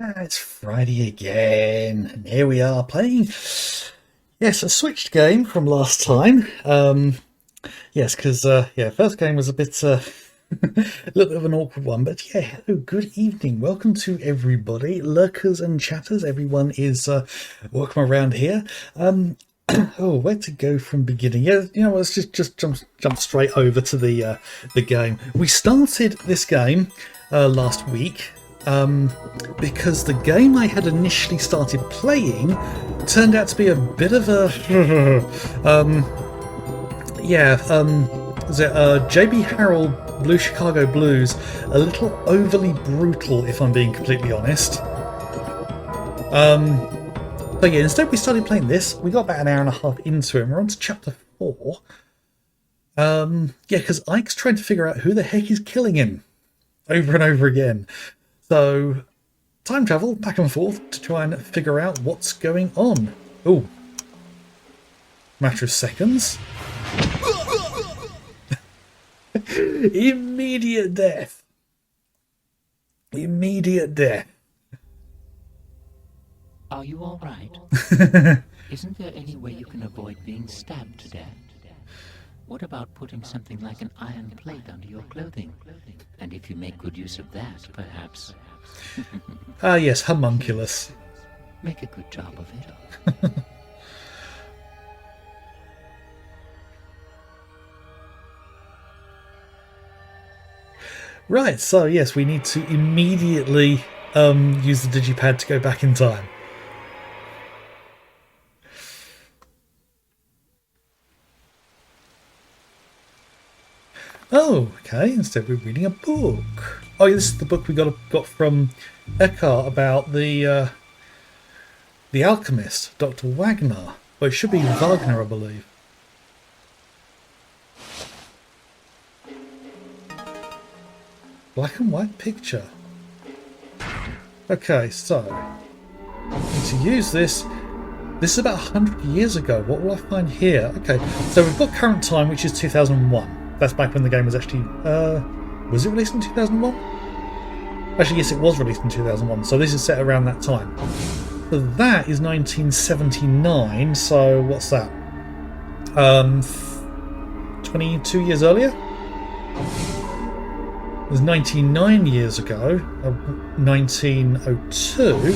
It's Friday again, and here we are playing, yes, a switched game from last time. Yes, because, yeah, first game was a bit, a little bit of an awkward one, but yeah, hello, good evening, welcome to everybody, lurkers and chatters, everyone is, welcome around here. Oh, where to go from beginning? Yeah, you know, let's just jump straight over to the game. We started this game last week because the game I had initially started playing turned out to be a bit of a is it JB Harold Blue Chicago Blues, a little overly brutal, if I'm being completely honest. But yeah, instead we started playing this. We got about an hour and a half into it, and we're on to chapter 4. Yeah, because Ike's trying to figure out who the heck is killing him over and over again. So, time travel back and forth to try and figure out what's going on. Oh, matter of seconds. Immediate death. Immediate death. Are you all right? Isn't there any way you can avoid being stabbed to death? What about putting something like an iron plate under your clothing? And if you make good use of that, perhaps... Ah, yes, homunculus. Make a good job of it. Right, so yes, we need to immediately use the digipad to go back in time. Oh, okay. Instead, we're reading a book. Oh, this is the book we got from Eckhart about the alchemist, Dr. Wagner. Well, it should be Wagner, I believe. Black and white picture. Okay, so to use this. This is about 100 years ago. What will I find here? Okay, so we've got current time, which is 2001. That's back when the game was actually... was it released in 2001? Actually, yes, it was released in 2001, so this is set around that time. So that is 1979, so what's that? 22 years earlier? It was 99 years ago, 1902,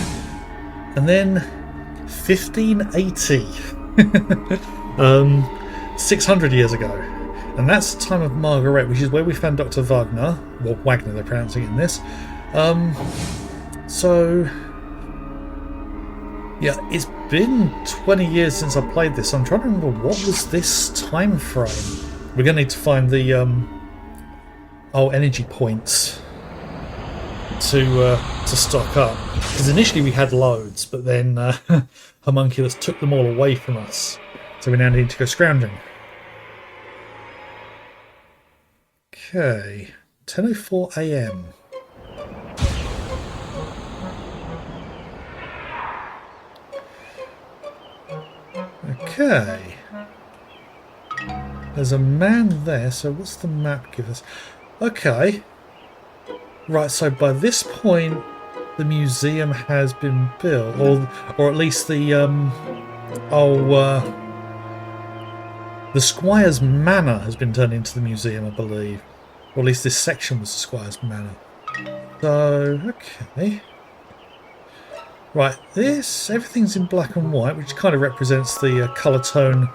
and then 1580, 600 years ago. And that's the time of Margaret, which is where we found Dr. Wagner. Well, Wagner, they're pronouncing it in this. So, yeah, it's been 20 years since I played this. So I'm trying to remember, what was this time frame? We're going to need to find the energy points to stock up. Because initially we had loads, but then Homunculus took them all away from us. So we now need to go scrounging. Okay, 10:04 a.m. Okay. There's a man there, so what's the map give us? Okay. Right, so by this point the museum has been built, or at least the the Squire's Manor has been turned into the museum, I believe. Or at least this section was the Squire's Manor. So, okay. Right, everything's in black and white, which kind of represents the colour tone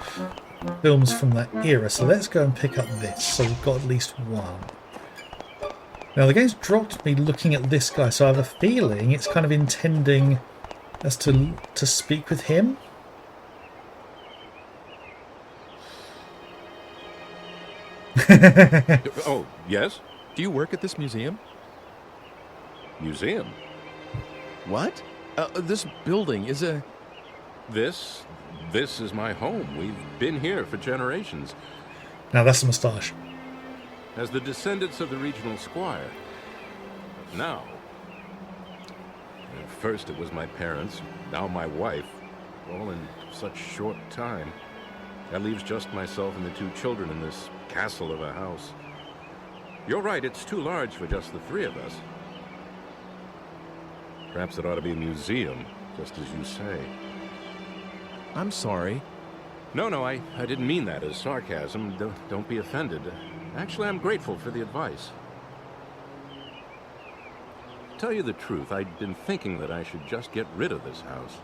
films from that era. So let's go and pick up this. So we've got at least one. Now the game's dropped me looking at this guy, so I have a feeling it's kind of intending us to speak with him. Oh, yes? Do you work at this museum? Museum? What? This building is a... This is my home. We've been here for generations. Now that's a moustache. As the descendants of the regional squire. Now. At first it was my parents, now my wife. All in such short time. That leaves just myself and the two children in this castle of a house. You're right, it's too large for just the three of us. Perhaps it ought to be a museum, just as you say. I'm sorry. No, I didn't mean that as sarcasm. Don't be offended. Actually, I'm grateful for the advice. To tell you the truth, I'd been thinking that I should just get rid of this house.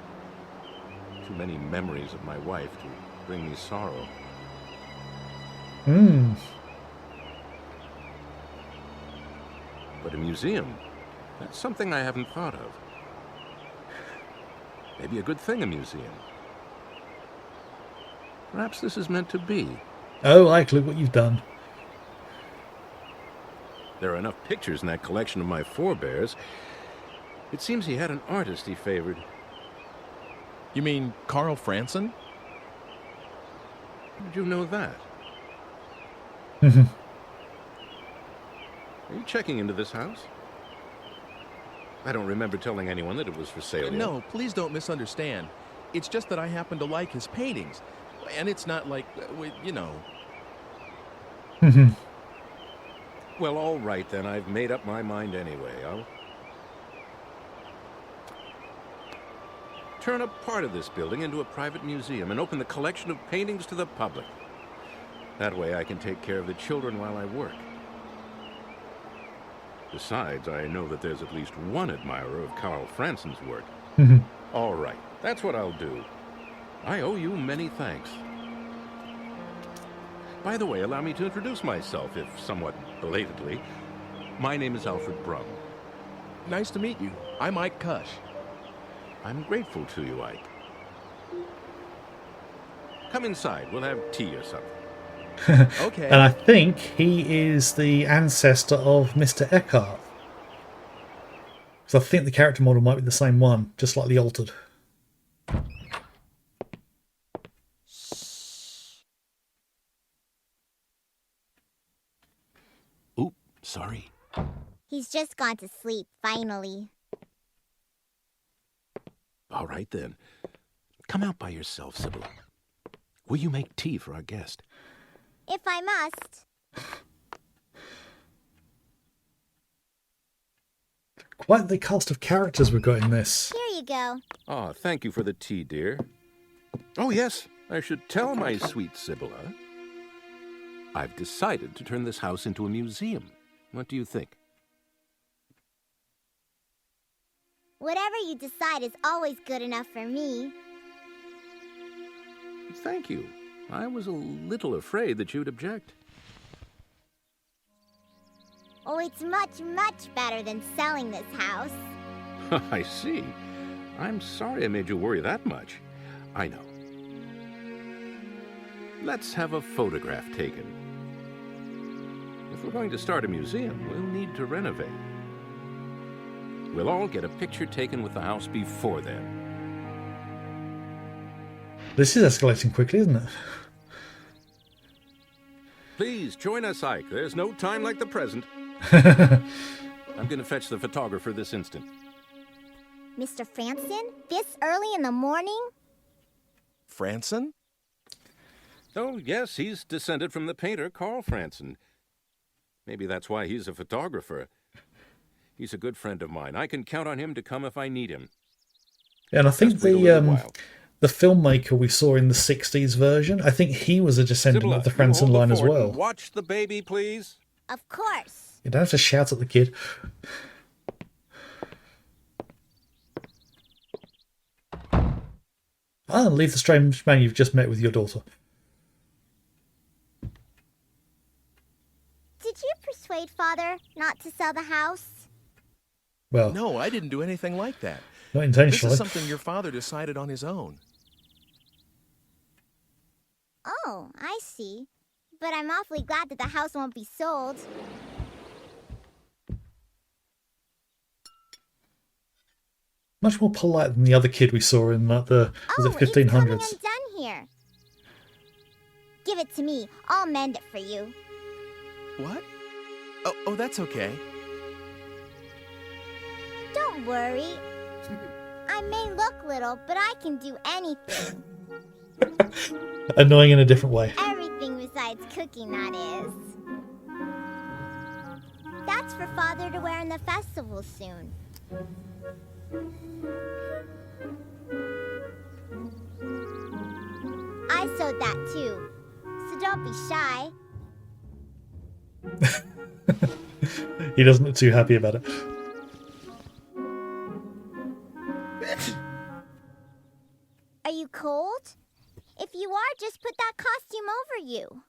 Too many memories of my wife to bring me sorrow. But a museum, that's something I haven't thought of. Maybe a good thing, a museum. Perhaps this is meant to be. Oh, Ike, look what you've done. There are enough pictures in that collection of my forebears. It seems he had an artist he favored. You mean Carl Franson? How did you know that? Are you checking into this house? I don't remember telling anyone that it was for sale yet. No, please don't misunderstand. It's just that I happen to like his paintings. And it's not like, you know... Well, all right then. I've made up my mind anyway. I'll turn a part of this building into a private museum and open the collection of paintings to the public. That way I can take care of the children while I work. Besides, I know that there's at least one admirer of Carl Franson's work. All right, that's what I'll do. I owe you many thanks. By the way, allow me to introduce myself, if somewhat belatedly. My name is Alfred Brum. Nice to meet you. I'm Ike Cush. I'm grateful to you, Ike. Come inside. We'll have tea or something. Okay. And I think he is the ancestor of Mr. Eckhart. So I think the character model might be the same one, just slightly altered. Oop, sorry. He's just gone to sleep, finally. All right, then. Come out by yourself, Sybil. Will you make tea for our guest? If I must. Quite the cast of characters we've got in this. Here you go. Oh, thank you for the tea, dear. Oh, yes, I should tell my sweet Sibylla. I've decided to turn this house into a museum. What do you think? Whatever you decide is always good enough for me. Thank you. I was a little afraid that you'd object. Oh, it's much, much better than selling this house. I see. I'm sorry I made you worry that much. I know. Let's have a photograph taken. If we're going to start a museum, we'll need to renovate. We'll all get a picture taken with the house before then. This is escalating quickly, isn't it? Please join us, Ike. There's no time like the present. I'm going to fetch the photographer this instant. Mr. Franson? This early in the morning? Franson? Oh, yes, he's descended from the painter Carl Franson. Maybe that's why he's a photographer. He's a good friend of mine. I can count on him to come if I need him. Yeah, and I think Just wait a little while. the filmmaker we saw in the 60s version, I think he was a descendant Sibylla, of the you Franson hold the line as fort well. and watch the baby, please. Of course. You don't have to shout at the kid. Ah, leave the strange man you've just met with your daughter. Did you persuade Father not to sell the house? Well, No, I didn't do anything like that. not This intentionally. is something your father decided on his own. Oh, I see. But I'm awfully glad that the house won't be sold. Much more polite than the other kid we saw in was it Oh, it's coming 1500s. undone here. Give it to me. I'll mend it for you. What? Oh, that's okay. Don't worry. I may look little, but I can do anything. Annoying in a different way. Everything besides cooking, that is. That's for Father to wear in the festival soon. I sewed that too, so don't be shy. He doesn't look too happy about it. Are you cold? If you are, just put that costume over you.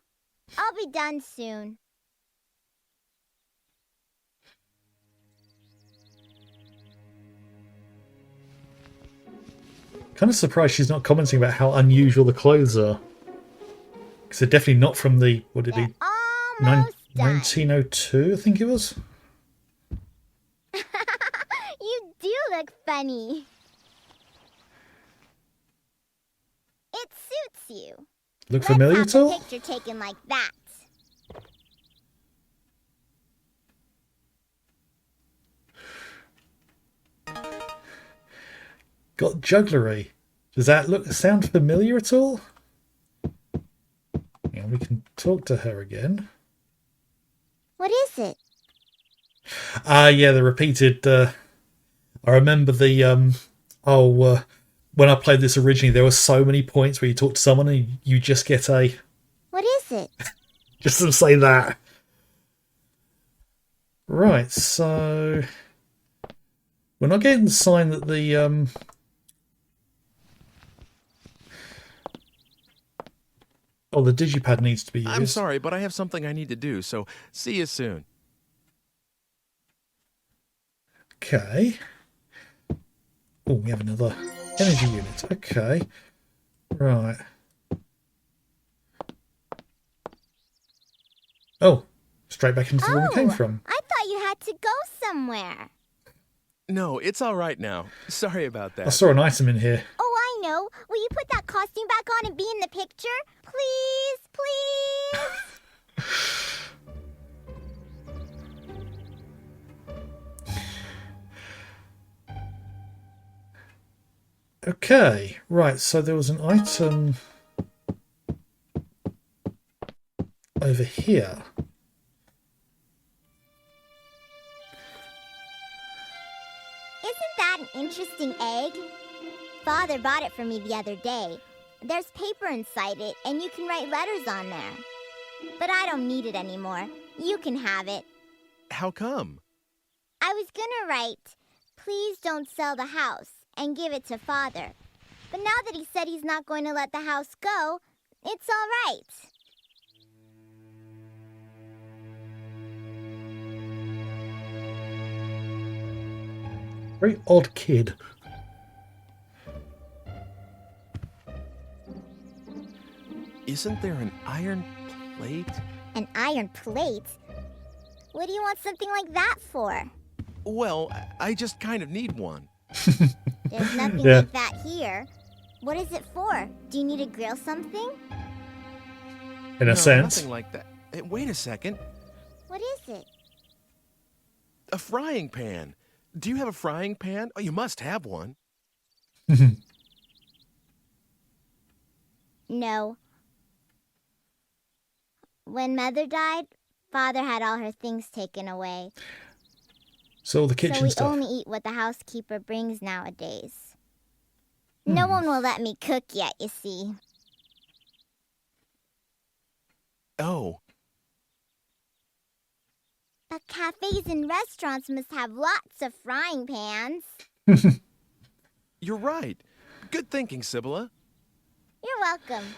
I'll be done soon. Kind of surprised she's not commenting about how unusual the clothes are. Because they're definitely not from the, what did They're he, almost done. 1902, I think it was? You do look funny. It suits you. Look familiar Let's at have all? a picture taken like that. Got jugglery. Does that sound familiar at all? Yeah, we can talk to her again. What is it? Yeah, the repeated. I remember the when I played this originally, there were so many points where you talk to someone and you just get a. What is it? Just to say that. Right, so we're not getting the sign that the oh, the digipad needs to be used. I'm sorry, but I have something I need to do, so see you soon. Okay. Oh, we have another energy unit. Okay. Right. Oh, straight back into where we came from. I thought you had to go somewhere. No, it's all right now. Sorry about that. I saw an item in here. Oh, I know. Will you put that costume back on and be in the picture? Please, please. Okay, right, so there was an item over here. Isn't that an interesting egg? Father bought it for me the other day. There's paper inside it, and you can write letters on there. But I don't need it anymore. You can have it. How come? I was gonna write, "Please don't sell the house," and give it to Father. But now that he said he's not going to let the house go, it's all right. Very odd kid. Isn't there an iron plate? An iron plate? What do you want something like that for? Well, I just kind of need one. There's nothing Yeah. like that here. What is it for? Do you need to grill something? In No, a sense. nothing like that. Hey, wait a second. What is it? A frying pan. Do you have a frying pan? Oh, you must have one. No. When Mother died, Father had all her things taken away. So all the So kitchen we stuff. only eat what the housekeeper brings nowadays. No one will let me cook yet, you see. Oh, But cafes and restaurants must have lots of frying pans. you're right. Good thinking, Sibylla. You're welcome.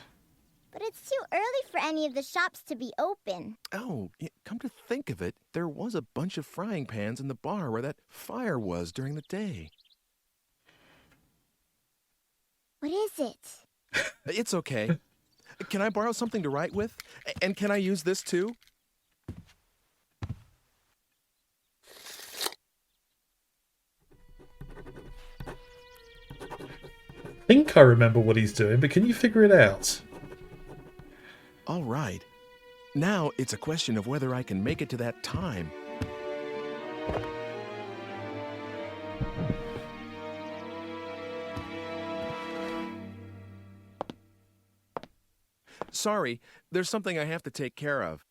But it's too early for any of the shops to be open. Oh, come to think of it, there was a bunch of frying pans in the bar where that fire was during the day. What is it? It's okay. Can I borrow something to write with? And can I use this too? I think I remember what he's doing, but can you figure it out? All right. Now it's a question of whether I can make it to that time. Sorry, there's something I have to take care of.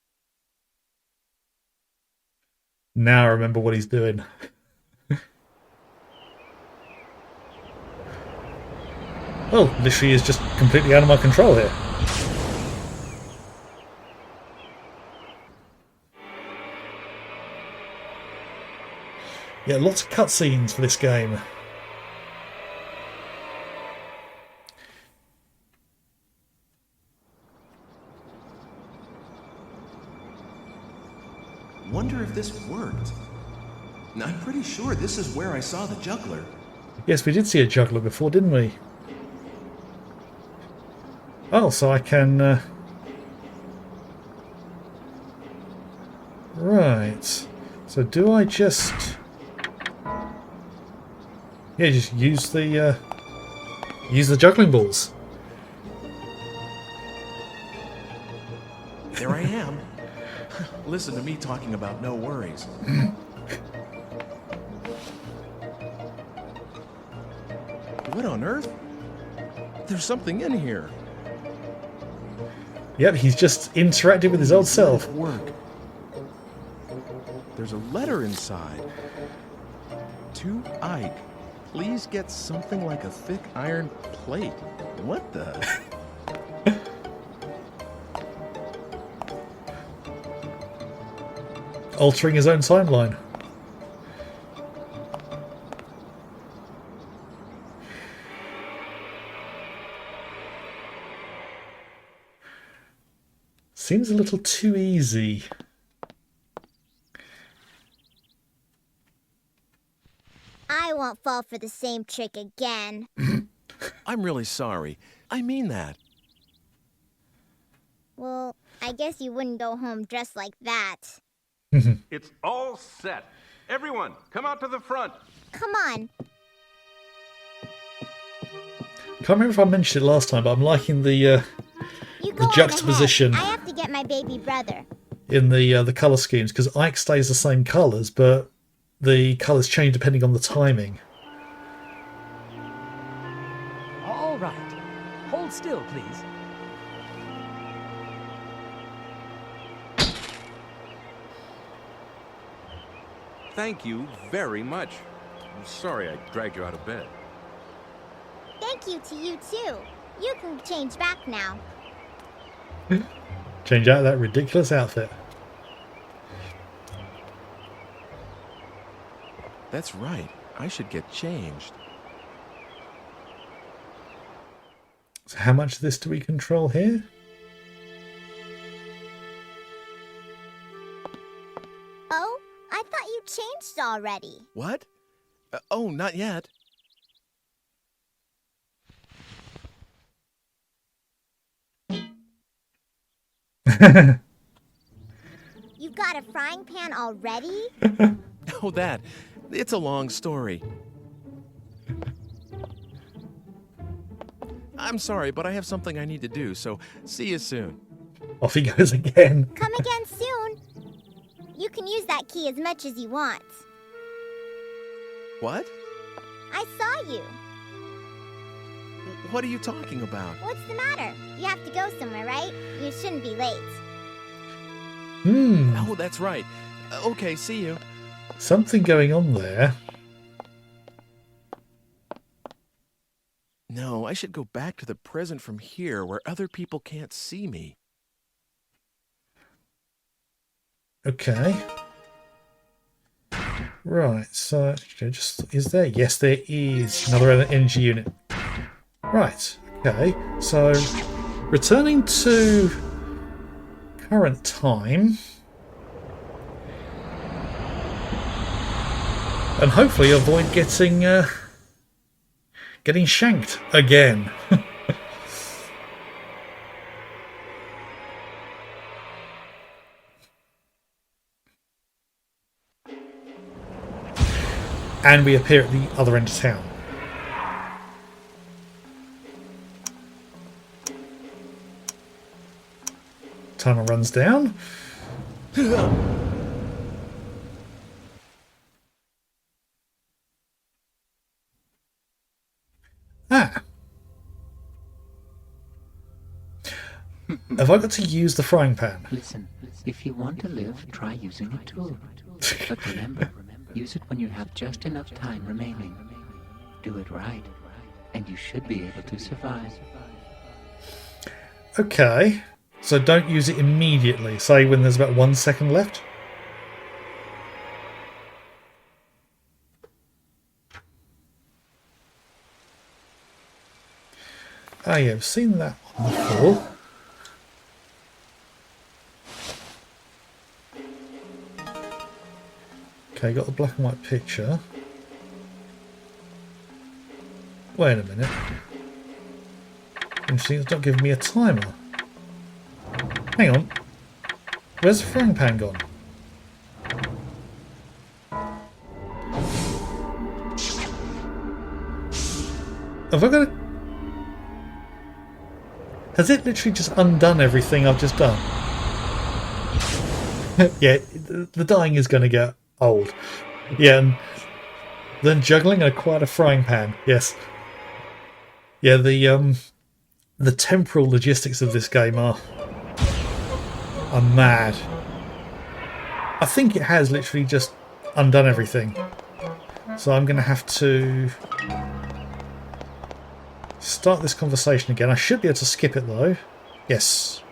Now I remember what he's doing. Well, literally is just completely out of my control here. Yeah, lots of cutscenes for this game. Wonder if this worked. I'm pretty sure this is where I saw the juggler. Yes, we did see a juggler before, didn't we? Oh, so I can... Right. So do I just... Yeah, just use the juggling balls. There I am. Listen to me talking about no worries. What on earth? There's something in here. Yep, he's just interacted with his old self. Work. There's a letter inside. To Ike, please get something like a thick iron plate. What the? Altering his own timeline. Seems a little too easy. I won't fall for the same trick again. I'm really sorry. I mean that. Well, I guess you wouldn't go home dressed like that. It's all set. Everyone, come out to the front. Come on. Can't remember if I mentioned it last time, but I'm liking the You go on juxtaposition. ahead. I have to get my baby brother. In the colour schemes, because Ike stays the same colours, but the colours change depending on the timing. All right. Hold still, please. Thank you very much. I'm sorry I dragged you out of bed. Thank you to you, too. You can change back now. Change out of that ridiculous outfit. That's right. I should get changed. So how much of this do we control here? Oh, I thought you changed already. What? Oh, not yet. You've got a frying pan already? Oh, that. It's a long story. I'm sorry, but I have something I need to do, so see you soon. Off he goes again. Come again soon. You can use that key as much as you want. What? I saw you. What are you talking about? What's the matter? You have to go somewhere, right? You shouldn't be late. Oh, that's right. Okay, see you. Something going on there. No, I should go back to the present from here where other people can't see me. Okay. Right, so just is there? Yes, there is another energy unit. Right, okay. So returning to current time. And hopefully avoid getting shanked again. And we appear at the other end of town. Timer runs down. Ah. Have I got to use the frying pan? Listen, if you want to live, try using it too. But remember, use it when you have just enough time remaining. Do it right. and you should be able to survive. Okay, so don't use it immediately, say when there's about 1 second left. Oh yeah, I've seen that one before. Okay, got the black and white picture. Wait a minute. Interesting, it's not giving me a timer. Hang on. Where's the frying pan gone? Have I got it? Has it literally just undone everything I've just done? Yeah, the dying is going to get old. Yeah, and then juggling and quite a frying pan. Yes. Yeah, the temporal logistics of this game are mad. I think it has literally just undone everything. So I'm going to have to start this conversation again. I should be able to skip it though. Yes.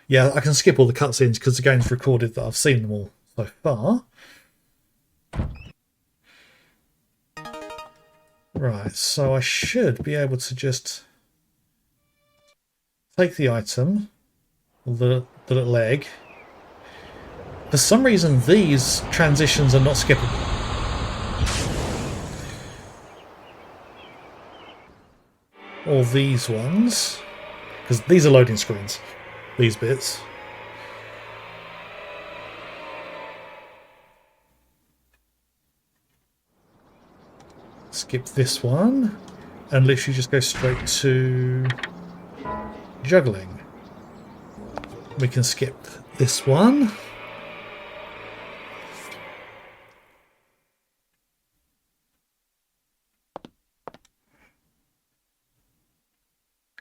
Yeah, I can skip all the cutscenes because the game's recorded that I've seen them all so far. Right, so I should be able to just take the item, the little egg. For some reason, these transitions are not skippable. Or these ones, because these are loading screens, these bits. Skip this one, and literally just go straight to juggling. We can skip this one.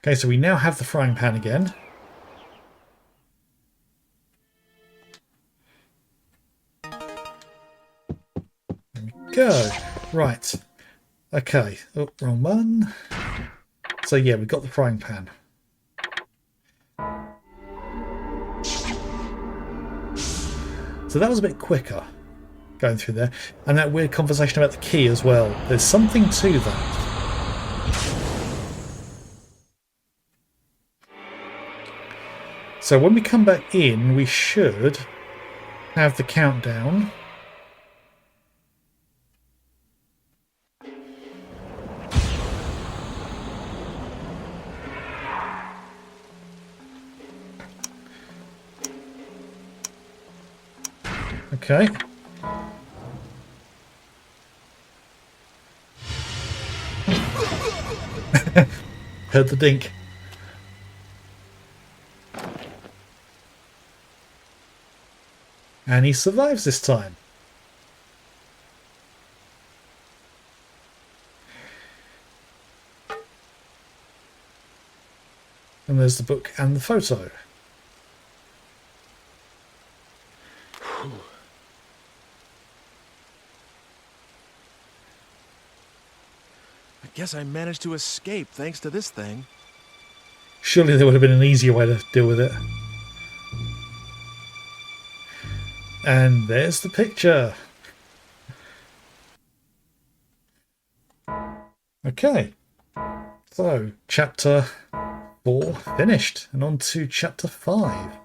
Okay, so we now have the frying pan again. There we go. Right. Okay. Oh, wrong one. So yeah, we've got the frying pan. So that was a bit quicker going through there. And that weird conversation about the key as well. There's something to that. So when we come back in, we should have the countdown. Okay. Heard the dink. And he survives this time. And there's the book and the photo. I guess I managed to escape thanks to this thing. Surely there would have been an easier way to deal with it. And there's the picture. Okay. So, chapter 4 finished. And on to chapter 5.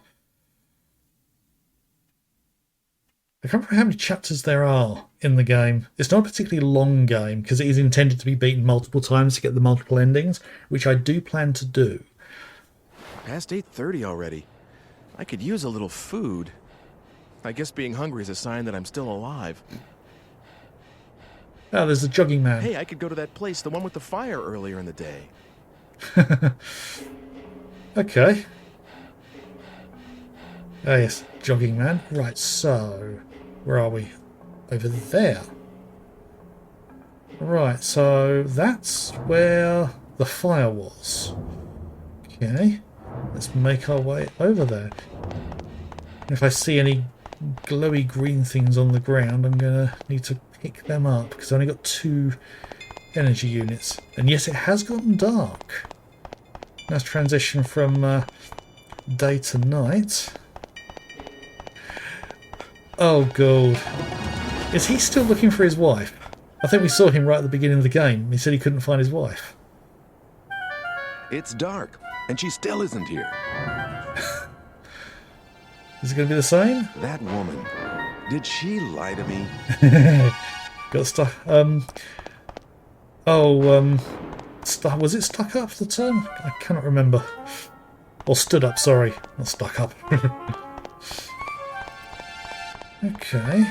I can't remember how many chapters there are in the game. It's not a particularly long game because it is intended to be beaten multiple times to get the multiple endings, which I do plan to do. Past 8:30 already. I could use a little food. I guess being hungry is a sign that I'm still alive. Oh, there's the jogging man. Hey, I could go to that place, the one with the fire earlier in the day. Okay. Oh yes, jogging man. Right, so where are we? Over there. Right, so that's where the fire was. Okay, let's make our way over there. If I see any glowy green things on the ground, I'm gonna need to pick them up because I only got 2 energy units. And yes, it has gotten dark. Let's transition from day to night. Oh god. Is he still looking for his wife? I think we saw him right at the beginning of the game. He said he couldn't find his wife. It's dark, and she still isn't here. Is it going to be the same? That woman. Did she lie to me? Got stuck. Was it stuck up the term? I cannot remember. Or stood up, sorry. Not stuck up. Okay.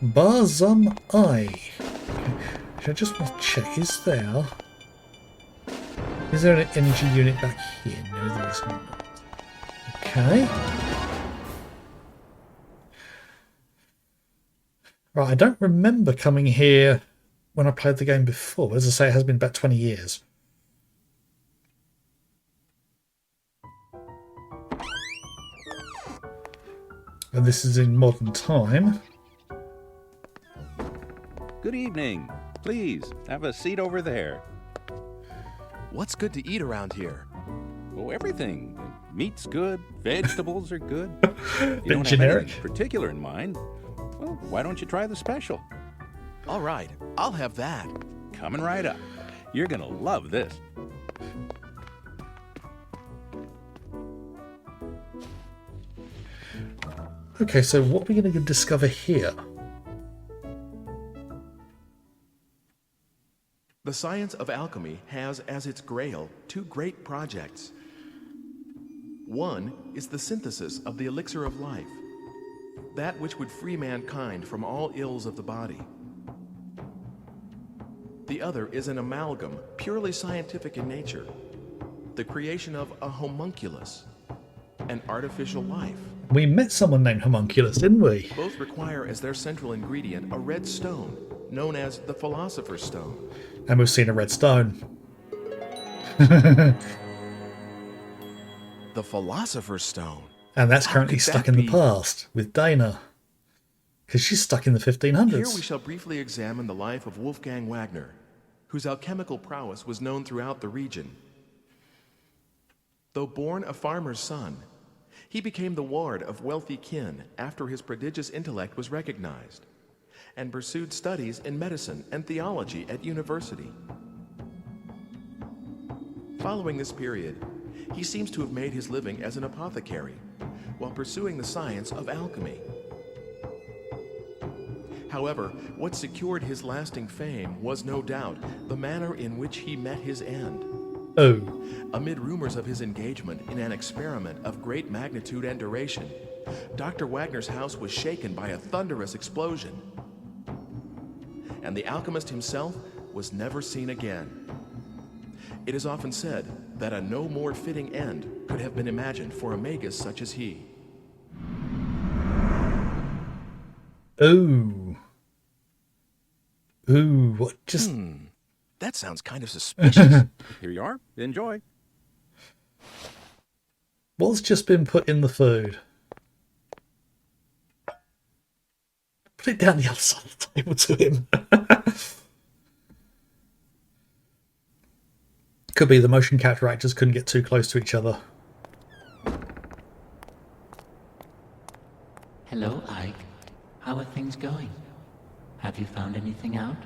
Barzum Eye. Okay. I just want to check, is there an energy unit back here? No, there is not. Okay. Right, I don't remember coming here when I played the game before. As I say, it has been about 20 years. And this is in modern time. Good evening. Please, have a seat over there. What's good to eat around here? Oh, everything. Meat's good, vegetables are good. You Bit don't generic. have anything particular in mind? Well, why don't you try the special? All right, I'll have that. Coming right up. You're gonna love this. Okay, so what are we going to discover here? The science of alchemy has as its grail 2 great projects. One is the synthesis of the elixir of life, that which would free mankind from all ills of the body. The other is an amalgam, purely scientific in nature, the creation of a homunculus, an artificial life. We met someone named Homunculus, didn't we? Both require as their central ingredient a red stone, known as the Philosopher's Stone. And we've seen a red stone. The Philosopher's Stone? And that's How currently could stuck that in the be? past with Dana. Because she's stuck in the 1500s. Here we shall briefly examine the life of Wolfgang Wagner, whose alchemical prowess was known throughout the region. Though born a farmer's son, he became the ward of wealthy kin after his prodigious intellect was recognized, and pursued studies in medicine and theology at university. Following this period, he seems to have made his living as an apothecary while pursuing the science of alchemy. However, what secured his lasting fame was no doubt the manner in which he met his end. Oh, Amid rumors of his engagement in an experiment of great magnitude and duration, Dr. Wagner's house was shaken by a thunderous explosion, and the alchemist himself was never seen again. It is often said that a no more fitting end could have been imagined for a magus such as he. oh. Ooh, what just... That sounds kind of suspicious. Here you are. Enjoy. What's just been put in the food? Put it down the other side of the table to him. Could be the motion capture actors couldn't get too close to each other. Hello, Ike. How are things going? Have you found anything out?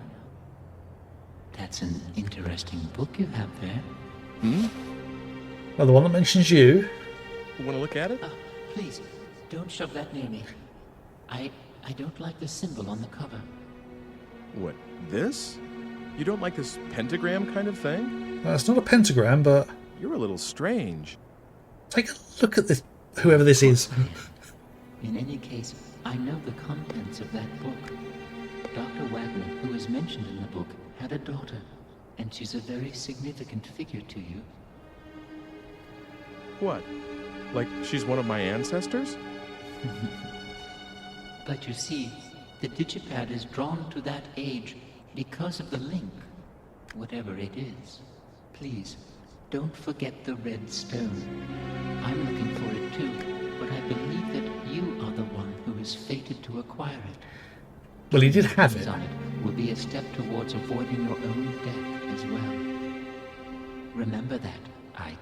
That's an interesting book you have there. Oh, the one that mentions you. Want to look at it? Please, don't shove that near me. I don't like the symbol on the cover. What, this? You don't like this pentagram kind of thing? It's not a pentagram, but You're a little strange. take a look at this, whoever this is. In any case, I know the contents of that book. Dr. Wagner, who is mentioned in the book, had a daughter, and she's a very significant figure to you. What? Like she's one of my ancestors? But you see, the digipad is drawn to that age because of the link, whatever it is. Please, Don't forget the red stone. I'm looking for it too, but I believe that you are the one who is fated to acquire it. Well, he did have Things it. on it will be a step towards avoiding your own death as well. Remember that, Ike.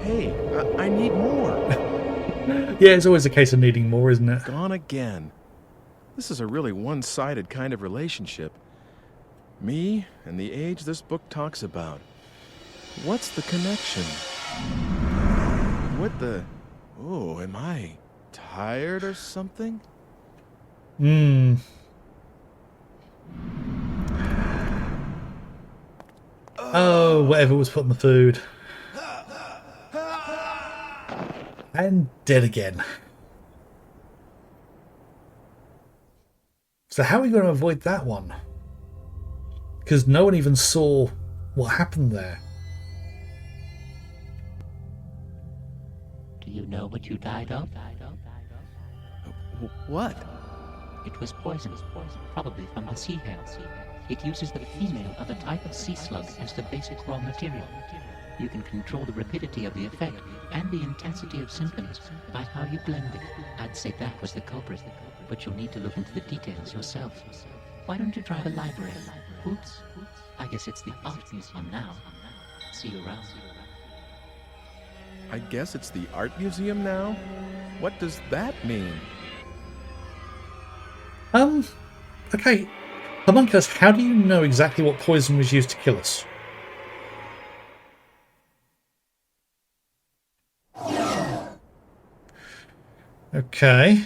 Hey, I need more. Yeah, it's always a case of needing more, isn't it? Gone again. This is a really one-sided kind of relationship. Me and the age this book talks about. What's the connection? What the... Oh, am I tired or something? Hmm. Oh, whatever was put in the food. And dead again. So how are we going to avoid that one? Because no one even saw what happened there. Do you know what you died of? What? It was poison, probably from the sea hare. It uses the female of a type of sea slug as the basic raw material. You can control the rapidity of the effect and the intensity of symptoms by how you blend it. I'd say that was the culprit, but you'll need to look into the details yourself. Why don't you try the library? Oops, I guess it's the art museum now. See you around. I guess it's the art museum now? What does that mean? Okay. Homunculus, how do you know exactly what poison was used to kill us? Okay.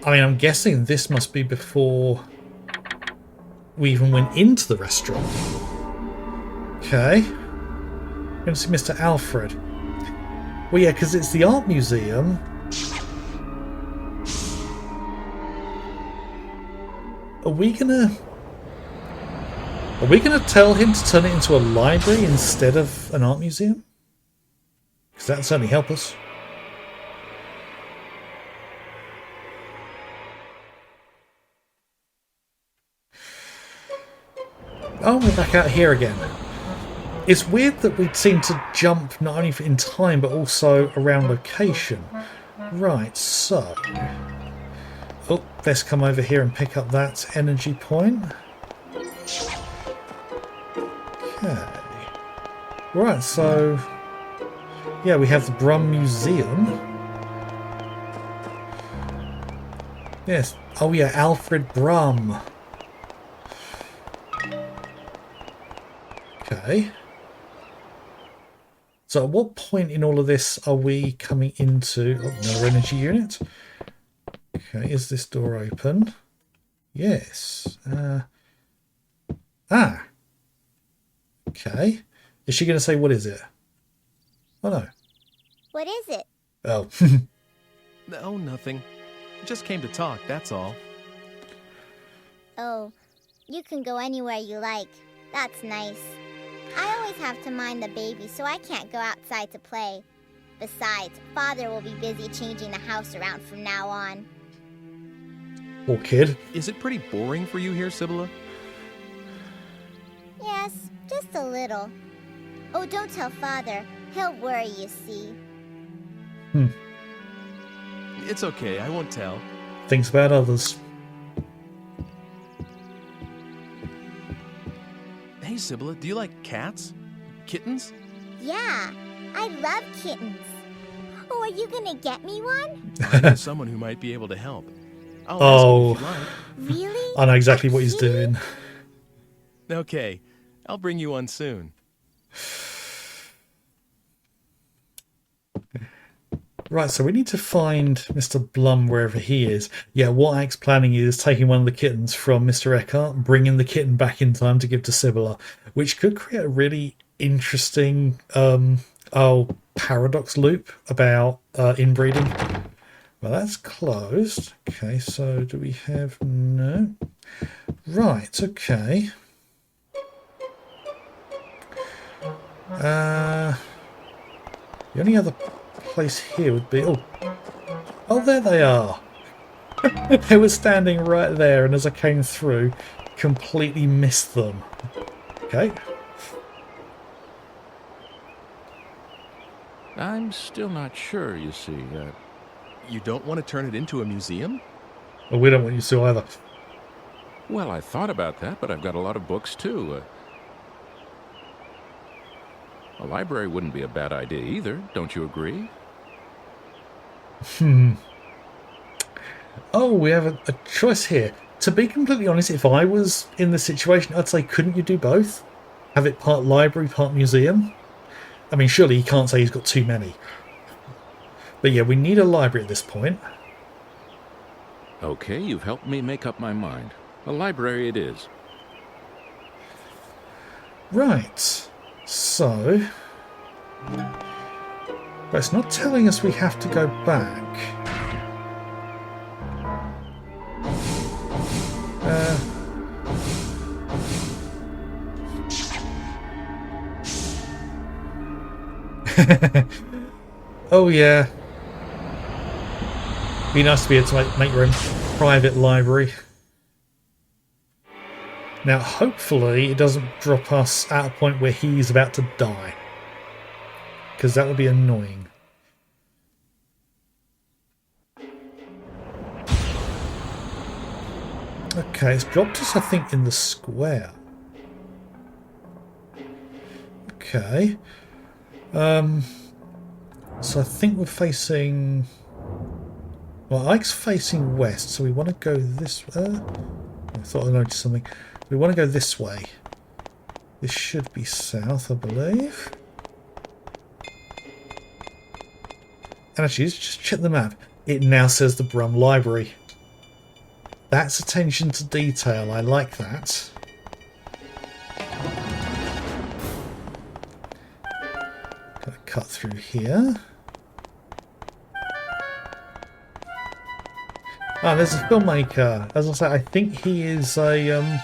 I'm guessing this must be before we even went into the restaurant. Okay. Going to see Mr. Alfred. Well, yeah, because it's the art museum. Are we gonna tell him to turn it into a library instead of an art museum? Because that'd certainly help us. Oh, we're back out here again. It's weird that we seem to jump not only in time but also around location. Right, so... Oh, let's come over here and pick up that energy point. Okay. Right, so... Yeah, we have the Brum Museum. Yes. Oh yeah, Alfred Brum. Okay. So at what point in all of this are we coming into another energy unit? Okay, is this door open? Yes. Okay. Is she going to say what is it? Oh no. What is it? Oh. No, nothing. Just came to talk, that's all. Oh, you can go anywhere you like. That's nice. I always have to mind the baby, so I can't go outside to play. Besides, Father will be busy changing the house around from now on. Poor kid. Is it pretty boring for you here, Sibylla? Yes, just a little. Oh, don't tell Father. He'll worry, you see. It's okay, I won't tell. Thinks about others. Hey, Sibylla, do you like cats? Kittens? Yeah, I love kittens. Oh, are you gonna get me one? I know someone who might be able to help. I'll Oh. ask him if you like. Really? I know exactly A what he's kitty? doing. Okay, I'll bring you one soon. Right, so we need to find Mr. Blum wherever he is. Yeah, what Ike's planning is taking one of the kittens from Mr. Eckhart, bringing the kitten back in time to give to Sibylla, which could create a really interesting paradox loop about inbreeding. Well, that's closed. Okay, so do we have... No. Right, okay. The only other place here would be... Oh, there they are. They were standing right there, and as I came through, completely missed them. Okay. I'm still not sure, you see. You don't want to turn it into a museum? Well, we don't want you to either. Well, I thought about that, but I've got a lot of books, too. A library wouldn't be a bad idea either, don't you agree? Oh, we have a choice here. To be completely honest, if I was in the situation, I'd say, couldn't you do both? Have it part library, part museum? I mean, surely he can't say he's got too many. But yeah, we need a library at this point. Okay, you've helped me make up my mind. A library it is. Right. So... but it's not telling us we have to go back. Oh yeah. Be nice to be able to make your own private library. Now hopefully it doesn't drop us at a point where he's about to die. Because that would be annoying. Okay, it's dropped us I think in the square. Okay. So I think we're facing... well, Ike's facing west, so we want to go this way. I thought I noticed something. We want to go this way. This should be south, I believe. And actually, let's just check the map. It now says the Brum Library. That's attention to detail. I like that. Gotta cut through here. Ah, there's a filmmaker. As I say, I think he is a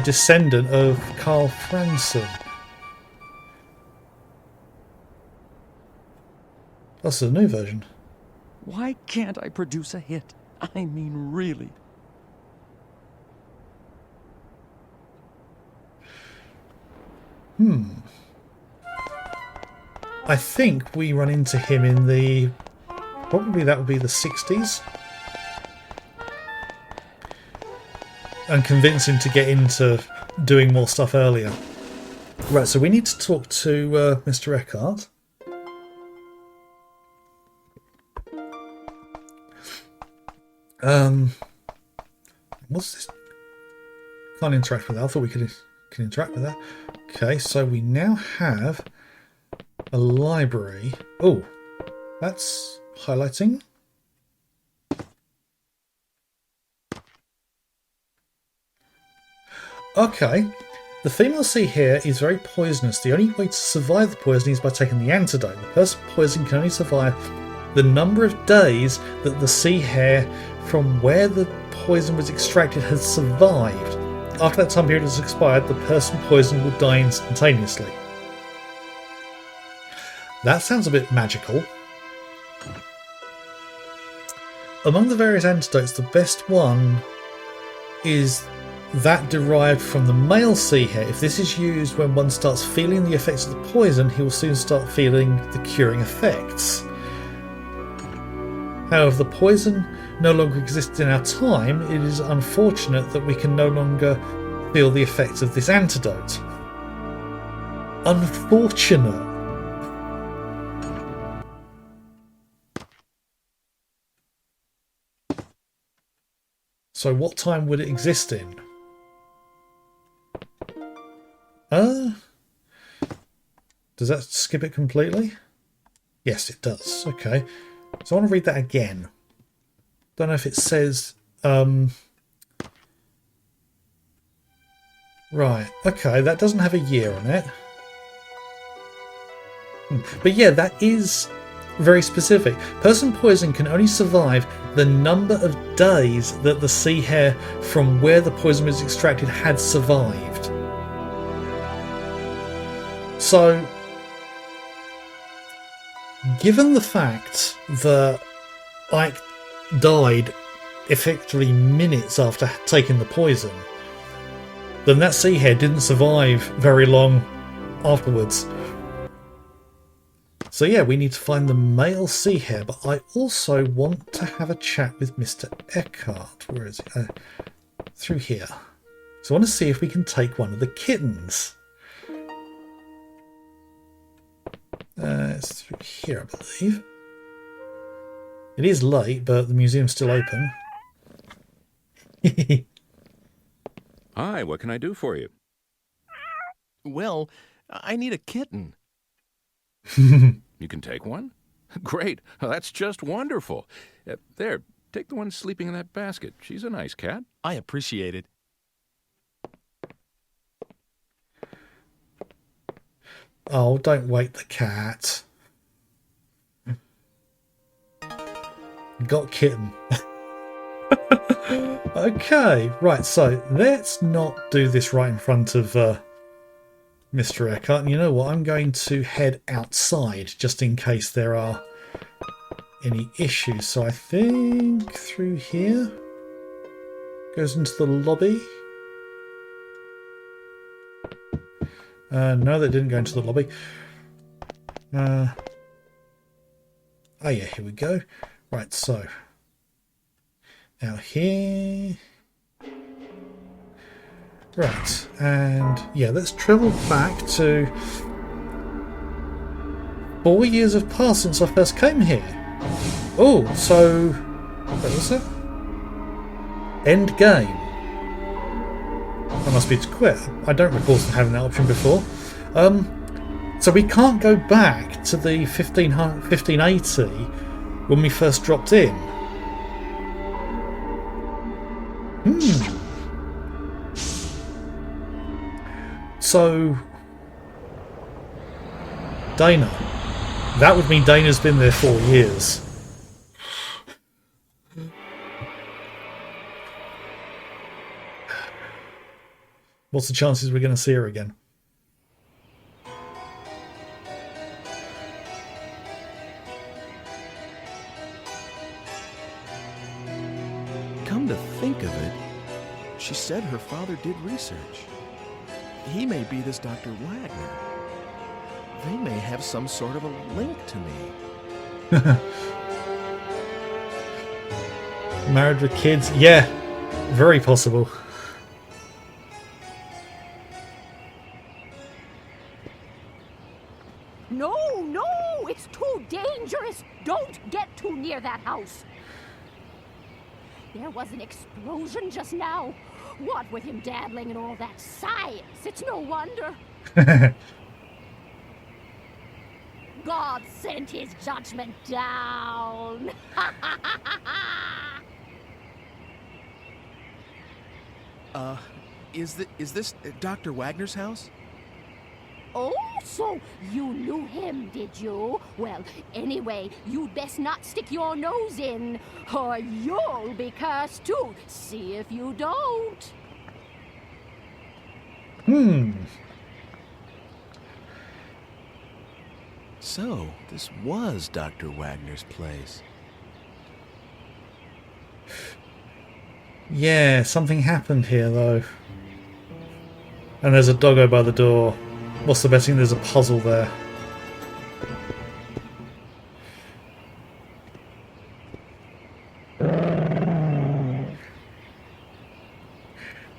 descendant of Carl Franson. That's a new version. Why can't I produce a hit? I mean, really. I think we run into him in the... probably that would be the 60s. And convince him to get into doing more stuff earlier. Right, so we need to talk to Mr. Eckhart. What's this? Can't interact with that. I thought we could interact with that. Okay, so we now have a library. Oh, that's highlighting. Okay, the female sea hare is very poisonous. The only way to survive the poison is by taking the antidote. The person poisoned can only survive the number of days that the sea hare from where the poison was extracted has survived. After that time period has expired, the person poisoned will die instantaneously. That sounds a bit magical. Among the various antidotes, the best one is that derived from the male sea hare. If this is used when one starts feeling the effects of the poison, he will soon start feeling the curing effects. However, the poison no longer exists in our time. It is unfortunate that we can no longer feel the effects of this antidote. Unfortunate. So what time would it exist in? Does that skip it completely? Yes, it does. Okay. So I want to read that again. Don't know if it says... Right. Okay, that doesn't have a year on it. But yeah, that is very specific. Person poison can only survive the number of days that the sea hare from where the poison was extracted had survived. So, given the fact that Ike died effectively minutes after taking the poison, then that sea hare didn't survive very long afterwards. So yeah, we need to find the male sea hare, but I also want to have a chat with Mr. Eckhart. Where is he? Through here. So I want to see if we can take one of the kittens. It's through here, I believe. It is late, but the museum's still open. Hi, what can I do for you? Well, I need a kitten. You can take one? Great. That's just wonderful. There, take the one sleeping in that basket. She's a nice cat. I appreciate it. Oh, don't wake the cat. Got kitten. Okay, right, so let's not do this right in front of Mr. Eckhart. And you know what? I'm going to head outside just in case there are any issues. So I think through here goes into the lobby. No, that didn't go into the lobby. Oh yeah, here we go. Right, so out here. Right, and yeah, let's travel back to 4 years have passed since I first came here. Oh, so what was it? End game. That must be to quit. I don't recall having that option before. So we can't go back to the 1580 when we first dropped in. So Dana. That would mean Dana's been there 4 years. What's the chances we're going to see her again? Come to think of it, she said her father did research. He may be this Dr. Wagner. They may have some sort of a link to me. Married with kids? Yeah, very possible. No, no, it's too dangerous. Don't get too near that house. There was an explosion just now. What with him dabbling in all that science, it's no wonder. God sent his judgment down. Is this Dr. Wagner's house? Oh, so you knew him, did you? Well, anyway, you'd best not stick your nose in, or you'll be cursed too. See if you don't. So, this was Dr. Wagner's place. Yeah, something happened here though. And there's a doggo by the door. What's the betting? There's a puzzle there.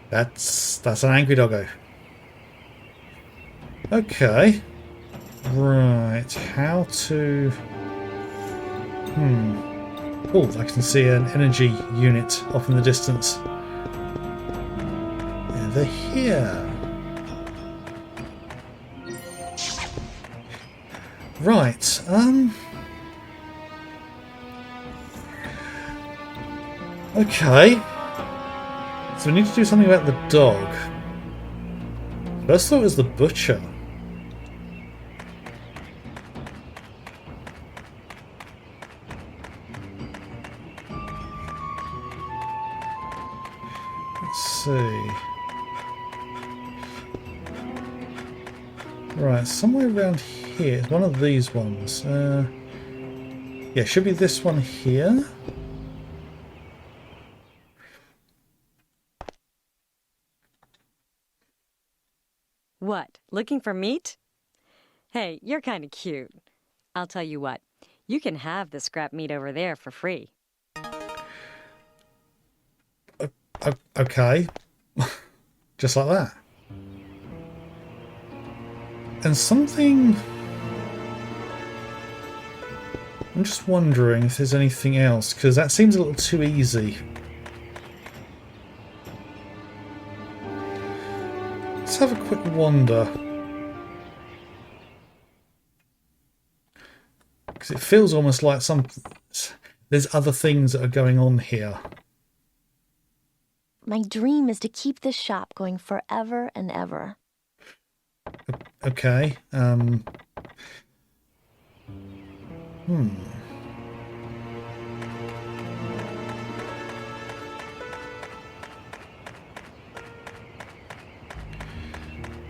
That's an angry doggo. Okay. Right, how to... Oh, I can see an energy unit off in the distance. Yeah, they're here. Right, okay. So we need to do something about the dog. First thought was the butcher. Let's see. Right, somewhere around here. One of these ones. Yeah, should be this one here. What, looking for meat? Hey, you're kind of cute. I'll tell you what, you can have the scrap meat over there for free. Okay. Just like that. And something... I'm just wondering if there's anything else, because that seems a little too easy. Let's have a quick wander. Because it feels almost like there's other things that are going on here. My dream is to keep this shop going forever and ever. Okay.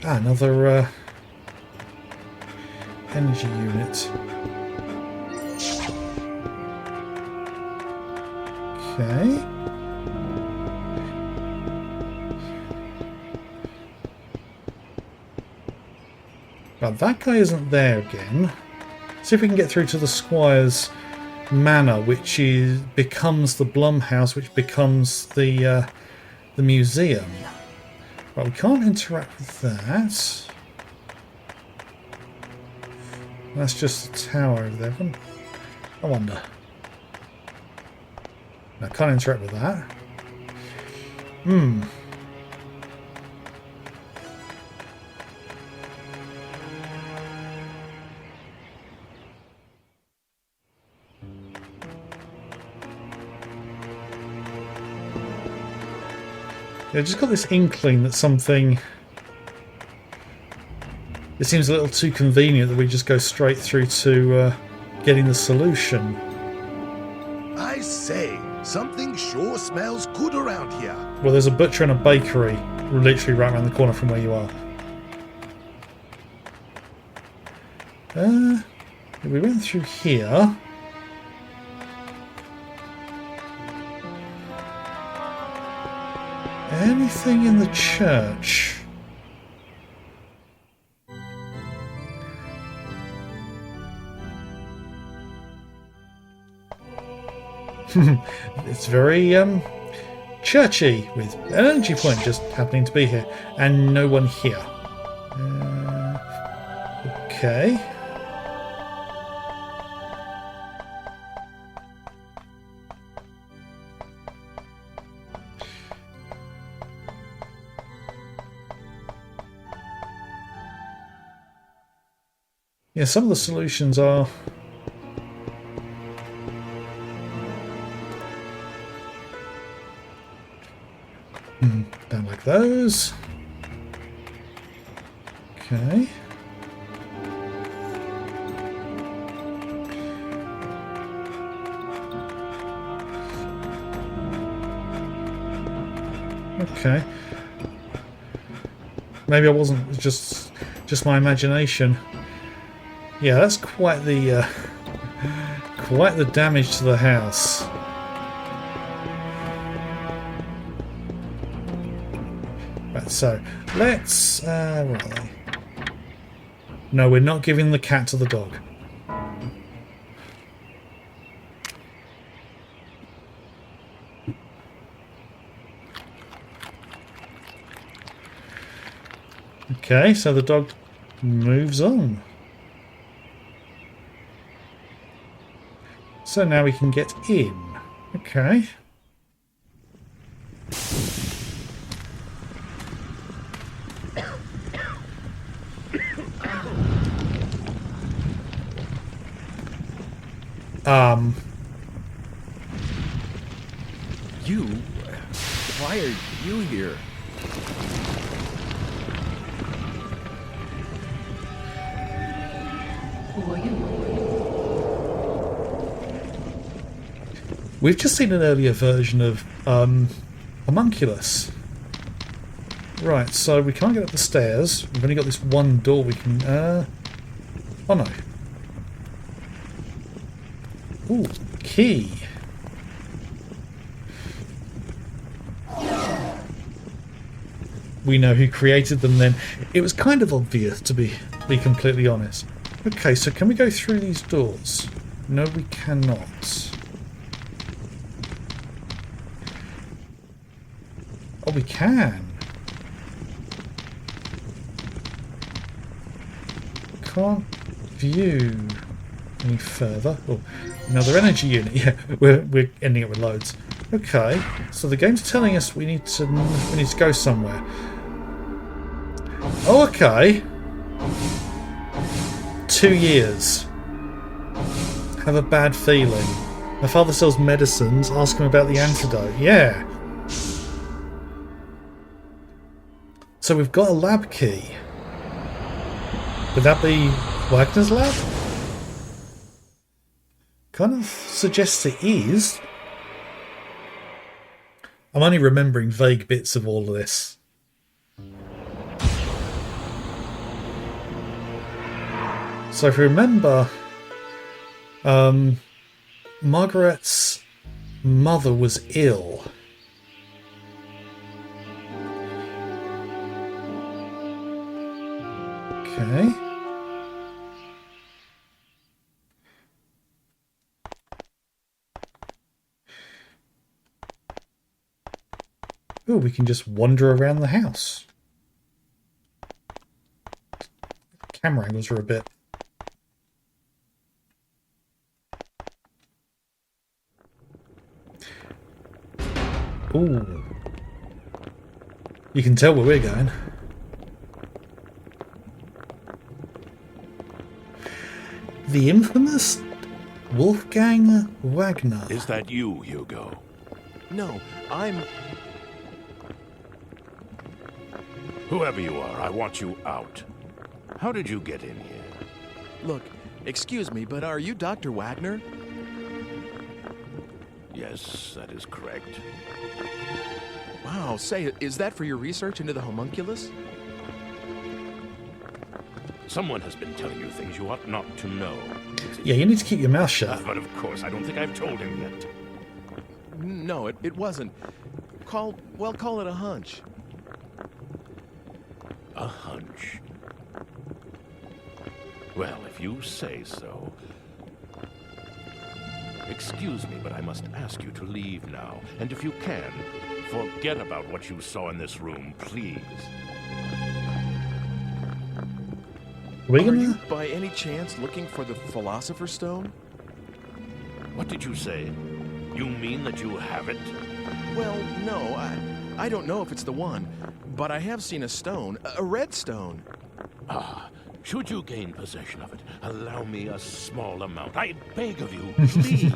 Another energy unit. Okay. Right, that guy isn't there again. See if we can get through to the Squire's Manor, which becomes the Blumhouse, which becomes the museum. Right, we can't interact with that. That's just a tower over there. I wonder. No, I can't interact with that. Yeah, I just got this inkling that something... It seems a little too convenient that we just go straight through to getting the solution. I say, something sure smells good around here. Well, there's a butcher and a bakery literally right around the corner from where you are. We went through here. Anything in the church? It's very churchy, with an energy point just happening to be here and no one here. Okay. Yeah, some of the solutions are... don't like those. Okay. Okay. Maybe I wasn't just my imagination. Yeah, that's quite the damage to the house. Right, so let's where are they? No, we're not giving the cat to the dog. Okay, so the dog moves on. So now we can get in. Okay. You? Why are you here? Who are you? We've just seen an earlier version of Homunculus. Right, so we can't get up the stairs. We've only got this one door we can... oh no. Ooh, key. we know who created them, then it was kind of obvious, to be completely honest. Okay, so can we go through these doors? No, we cannot. Oh, we can. Can't view any further. Oh, another energy unit. Yeah, we're ending up with loads. Okay, so the game's telling us we need to go somewhere. Oh, okay. 2 years. Have a bad feeling. My father sells medicines. Ask him about the antidote. Yeah. So we've got a lab key. Would that be Wagner's lab? Kind of suggests it is. I'm only remembering vague bits of all of this. So if you remember, Margaret's mother was ill. Okay. Oh, we can just wander around the house. Camera angles are a bit... Ooh. You can tell where we're going. The infamous Wolfgang Wagner. Is that you, Hugo? No, I'm... Whoever you are, I want you out. How did you get in here? Look, excuse me, but are you Dr. Wagner? Yes, that is correct. Wow, say, is that for your research into the homunculus? Someone has been telling you things you ought not to know. Yeah, you need to keep your mouth shut. But of course, I don't think I've told him yet. No, it wasn't. Call it a hunch. A hunch? Well, if you say so. Excuse me, but I must ask you to leave now. And if you can, forget about what you saw in this room, please. Are you, by any chance, looking for the Philosopher's Stone? What did you say? You mean that you have it? Well, no, I don't know if it's the one, but I have seen a stone, a red stone. Ah, should you gain possession of it, allow me a small amount. I beg of you, please.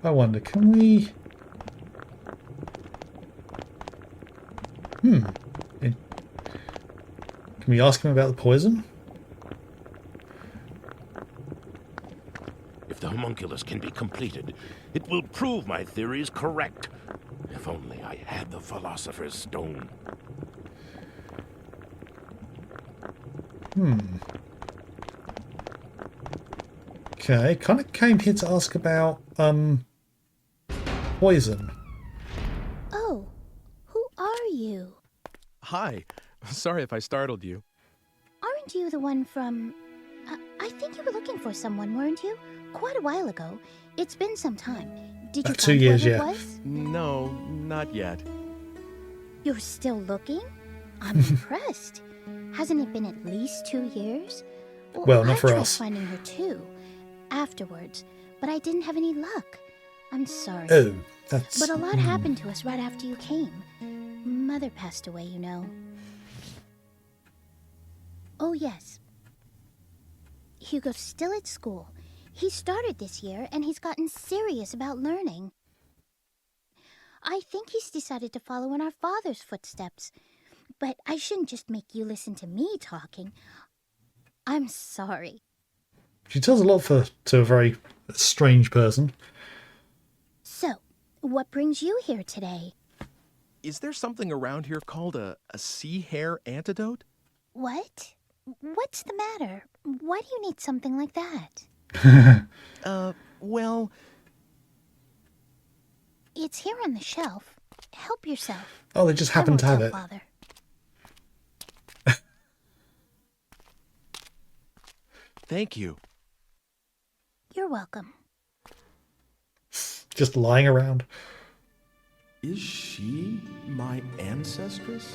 I wonder, can we... Can we ask him about the poison? If the homunculus can be completed, it will prove my theory is correct. If only I had the Philosopher's Stone. Okay, kind of came here to ask about, poison. Oh, who are you? Hi. Sorry if I startled you. Aren't you the one from... I think you were looking for someone, weren't you? Quite a while ago. It's been some time. Did you 2 find years, whoever yeah. it was? No, not yet. You're still looking? I'm impressed. Hasn't it been at least 2 years? Well, not I for tried us. finding her too, afterwards, but I didn't have any luck. I'm sorry. Oh, that's... But a lot happened to us right after you came. Mother passed away, you know. Oh, yes. Hugo's still at school. He started this year, and he's gotten serious about learning. I think he's decided to follow in our father's footsteps. But I shouldn't just make you listen to me talking. I'm sorry. She tells a lot to a very strange person. So, what brings you here today? is there something around here called a sea hare antidote? What? What's the matter? Why do you need something like that? Well... It's here on the shelf. Help yourself. Oh, they just happen to have it. Father. Thank you. You're welcome. Just lying around. Is she my ancestress?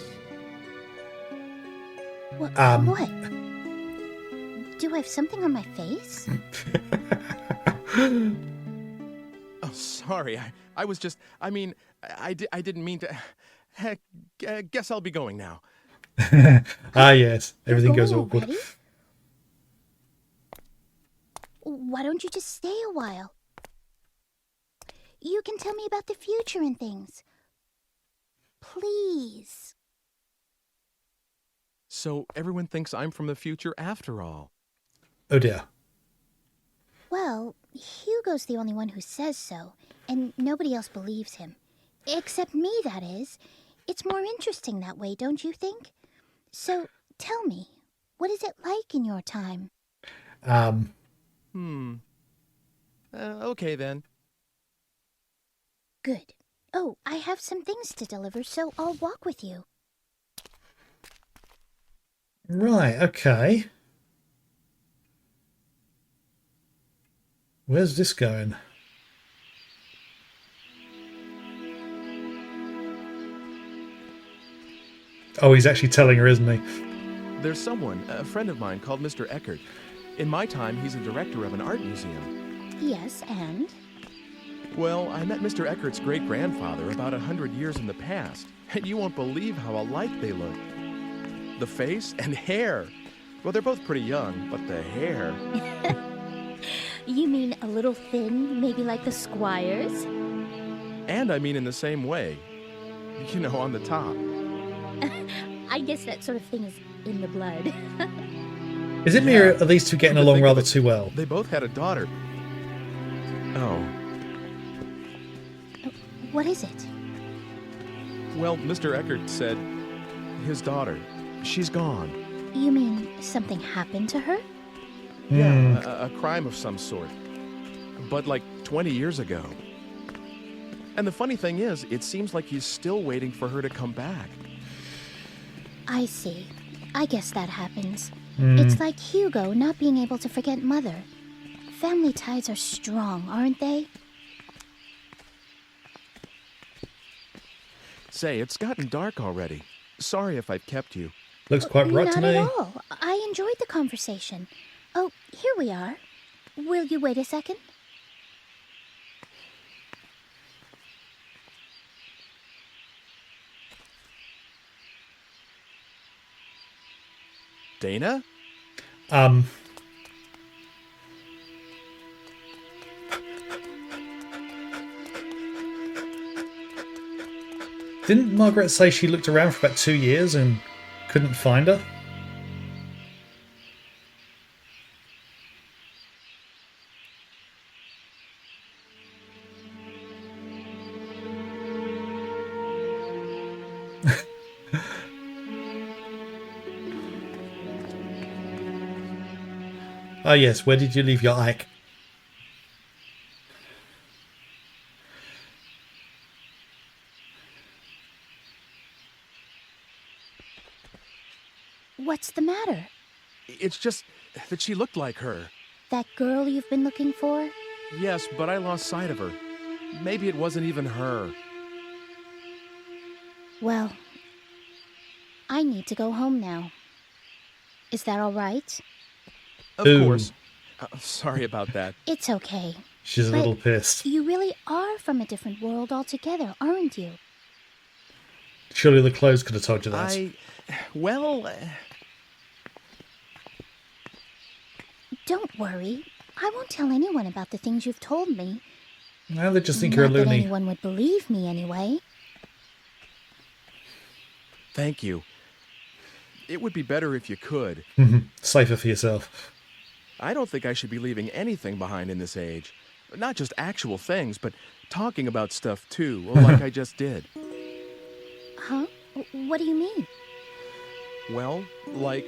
What? Do I have something on my face? Oh, sorry. I was just... I mean, I didn't mean to... Heck, guess I'll be going now. Yes. Everything goes awkward. Already? Why don't you just stay a while? You can tell me about the future and things. Please. So everyone thinks I'm from the future after all. Oh dear. Well, Hugo's the only one who says so, and nobody else believes him. Except me, that is. It's more interesting that way, don't you think? So, tell me, what is it like in your time? Okay then. Good. Oh, I have some things to deliver, so I'll walk with you. Right, okay. Where's this going? Oh, he's actually telling her, isn't he? There's someone, a friend of mine, called Mr. Eckert. In my time, he's a director of an art museum. Yes, and? Well, I met Mr. Eckert's great-grandfather about 100 years in the past, and you won't believe how alike they look. The face and hair. Well, they're both pretty young, but the hair... You mean a little thin, maybe like the Squires? And I mean in the same way. You know, on the top. I guess that sort of thing is in the blood. Is it me or are these two getting along rather too well? They both had a daughter. Oh. What is it? Well, Mr. Eckert said his daughter, she's gone. You mean something happened to her? Yeah, a crime of some sort. But like 20 years ago. And the funny thing is, it seems like he's still waiting for her to come back. I see. I guess that happens. It's like Hugo not being able to forget Mother. Family ties are strong, aren't they? Say, it's gotten dark already. Sorry if I've kept you. Looks quite bright to me. Not at all. I enjoyed the conversation. Oh, here we are. Will you wait a second? Dana? Didn't Margaret say she looked around for about 2 years and couldn't find her? Ah yes, where did you leave your Ike? What's the matter? It's just that she looked like her. That girl you've been looking for? Yes, but I lost sight of her. Maybe it wasn't even her. Well, I need to go home now. Is that all right? Of course. Sorry about that. It's okay. She's a little pissed. You really are from a different world altogether, aren't you? Surely the clothes could have told you that. Well... Don't worry. I won't tell anyone about the things you've told me. Now they just think you're a Not that loony. anyone would believe me anyway. Thank you. It would be better if you could. Safer for yourself. I don't think I should be leaving anything behind in this age. Not just actual things, but talking about stuff too, like I just did. Huh? What do you mean? Well, like,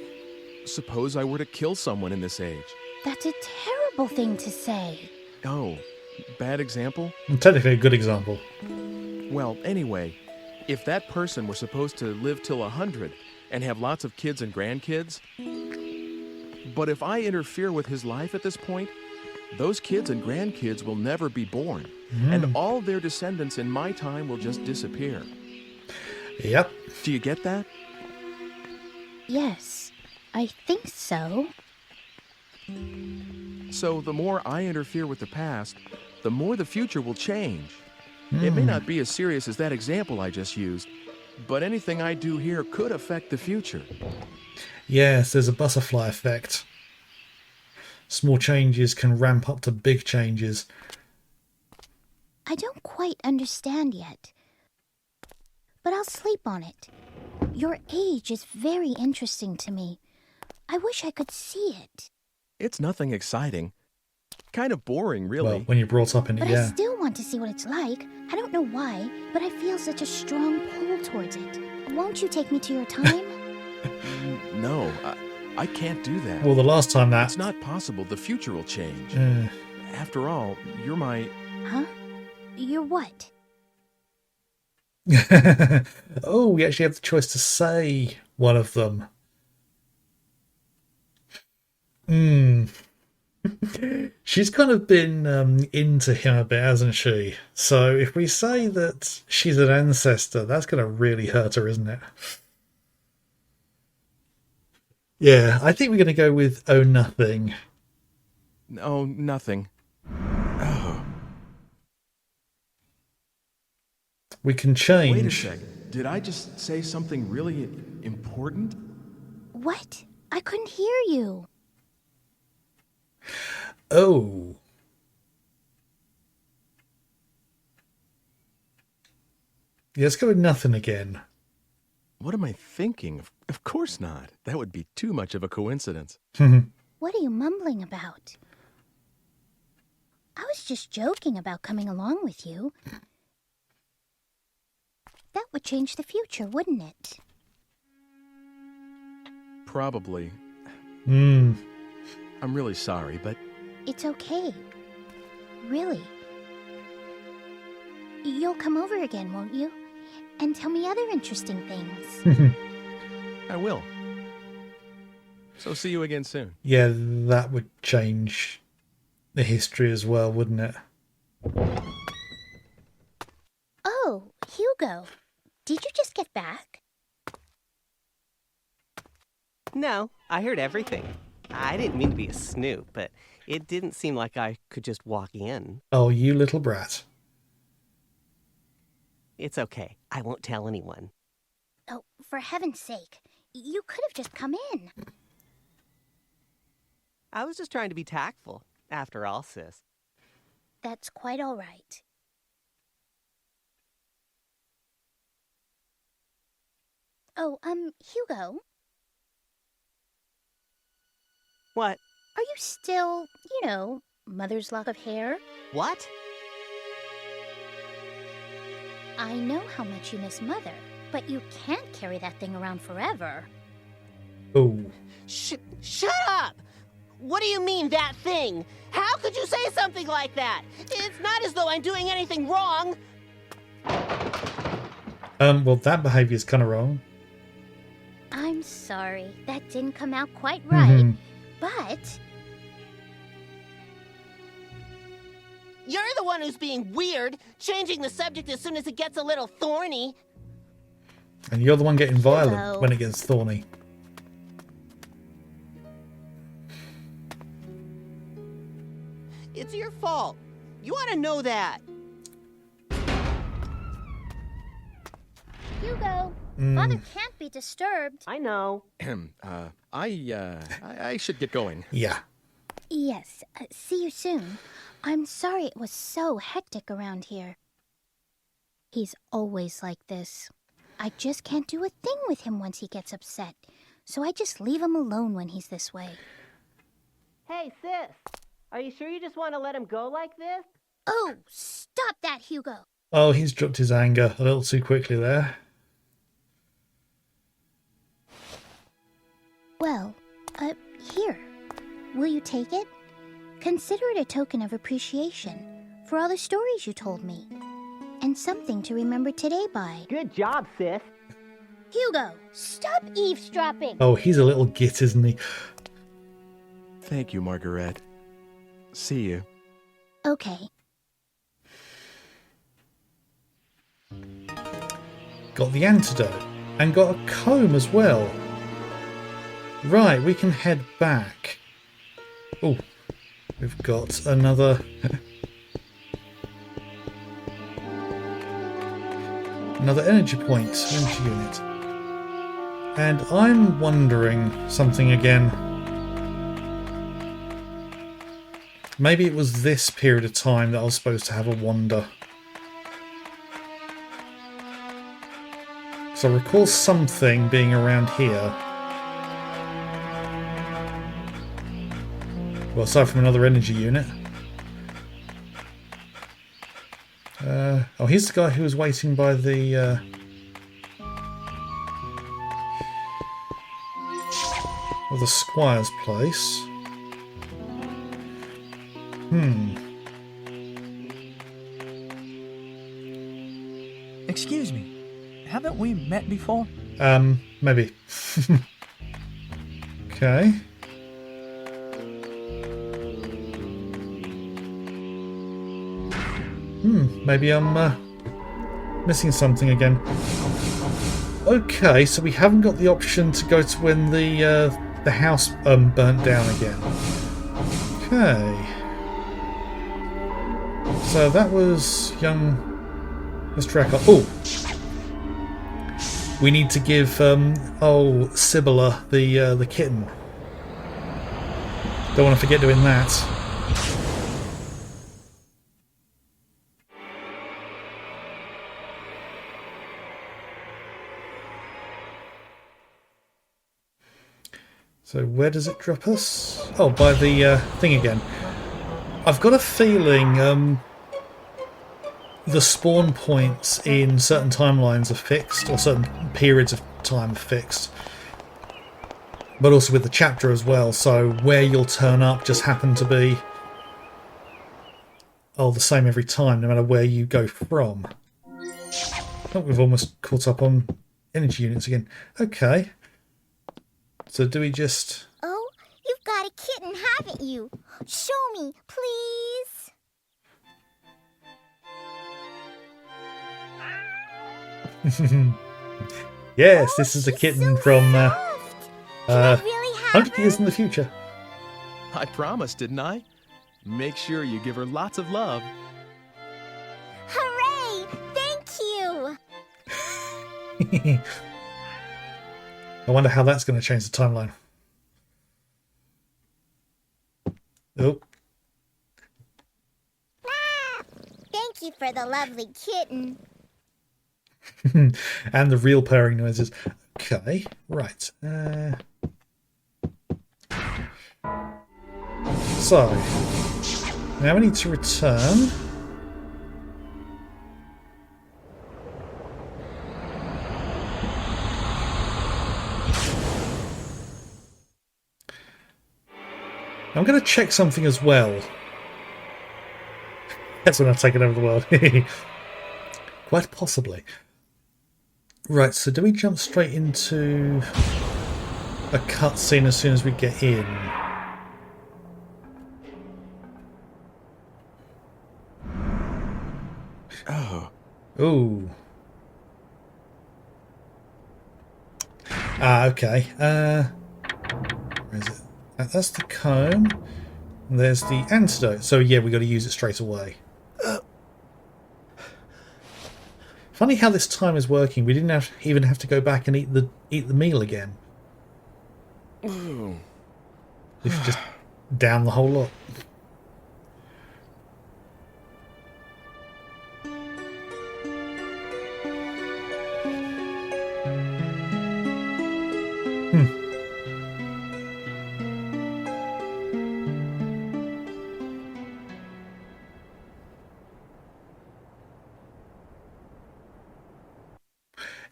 suppose I were to kill someone in this age. That's a terrible thing to say. Oh, bad example? Technically a good example. Well, anyway, if that person were supposed to live till 100 and have lots of kids and grandkids, but if I interfere with his life at this point, those kids and grandkids will never be born, and all their descendants in my time will just disappear. Yep. Do you get that? Yes, I think so. So the more I interfere with the past, the more the future will change. It may not be as serious as that example I just used, but anything I do here could affect the future. Yes, there's a butterfly effect. Small changes can ramp up to big changes. I don't quite understand yet, but I'll sleep on it. Your age is very interesting to me. I wish I could see it. It's nothing exciting. Kind of boring, really. Well, when you're brought up in it, But yeah. I still want to see what it's like. I don't know why, but I feel such a strong pull towards it. Won't you take me to your time? No, I can't do that. Well, the last time that... It's not possible. The future will change. Uh, After all, you're my... Huh? You're what? oh, we actually have the choice to say one of them. She's kind of been into him a bit, hasn't she? So if we say that she's an ancestor, that's going to really hurt her, isn't it? Yeah, I think we're going to go with Oh Nothing. Oh, nothing. Oh. We can change. Wait a sec. Did I just say something really important? What? I couldn't hear you. Oh. Yeah, let's go with nothing again. What am I thinking? Of course not. That would be too much of a coincidence. What are you mumbling about? I was just joking about coming along with you. That would change the future, wouldn't it? Probably. Hmm. I'm really sorry, but... It's okay. Really. You'll come over again, won't you? And tell me other interesting things. I will. So see you again soon. Yeah, that would change the history as well, wouldn't it? Oh, Hugo. Did you just get back? No, I heard everything. I didn't mean to be a snoop, but it didn't seem like I could just walk in. Oh, you little brat. It's okay. I won't tell anyone. Oh, for heaven's sake. You could have just come in. I was just trying to be tactful, after all, sis. That's quite all right. Oh, Hugo? What? Are you still, mother's lock of hair? What? I know how much you miss Mother, but you can't carry that thing around forever. Oh. Shut up! What do you mean, that thing? How could you say something like that? It's not as though I'm doing anything wrong. Well, that behaviour is kind of wrong. I'm sorry, that didn't come out quite right, but... You're the one who's being weird, changing the subject as soon as it gets a little thorny. And you're the one getting violent Hello. when it gets thorny. It's your fault. You ought to know that. Hugo, Father can't be disturbed. I know. I should get going. Yeah. Yes, see you soon. I'm sorry it was so hectic around here. He's always like this. I just can't do a thing with him once he gets upset, so I just leave him alone when he's this way. Hey, sis. Are you sure you just want to let him go like this? Oh, stop that, Hugo. Oh, he's dropped his anger a little too quickly there. Here, will you take it? Consider it a token of appreciation for all the stories you told me, and something to remember today by. Good job, sis. Hugo, stop eavesdropping! Oh, he's a little git, isn't he? Thank you, Margaret. See you. Okay. Got the antidote. And got a comb as well. Right, we can head back. Oh, we've got another... another energy point, energy unit. And I'm wondering something again. Maybe it was this period of time that I was supposed to have a wander. So I recall something being around here. Well, aside from another energy unit. Oh, here's the guy who was waiting by the... well, the squire's place. Excuse me. Haven't we met before? Maybe. Okay. Maybe I'm missing something again. Okay, so we haven't got the option to go to when the house burnt down again. Okay. So that was young Mr. Eckhart. Oh! We need to give Sibylla the kitten. Don't want to forget doing that. So where does it drop us? Oh, by the thing again. I've got a feeling the spawn points in certain timelines are fixed, or certain periods of time are fixed. But also with the chapter as well, so where you'll turn up just happen to be the same every time, no matter where you go from. Oh, we've almost caught up on energy units again. Okay. So do we just... Oh, you've got a kitten, haven't you? Show me, please. Yes, this is the kitten So from soft. Can I really have 100 her? years in the future. I promised, didn't I? Make sure you give her lots of love. Hooray! Thank you! I wonder how that's going to change the timeline. Oh. Thank you for the lovely kitten. And the real purring noises. Okay, right. So, now we need to return. I'm going to check something as well. That's when I've taken over the world. Quite possibly. Right, so do we jump straight into a cutscene as soon as we get in? Oh. Ooh. Ah, okay. Where is it? That's the comb. And there's the antidote. So yeah, we got to use it straight away. Funny how this time is working. We didn't even have to go back and eat the meal again. If you just down the whole lot.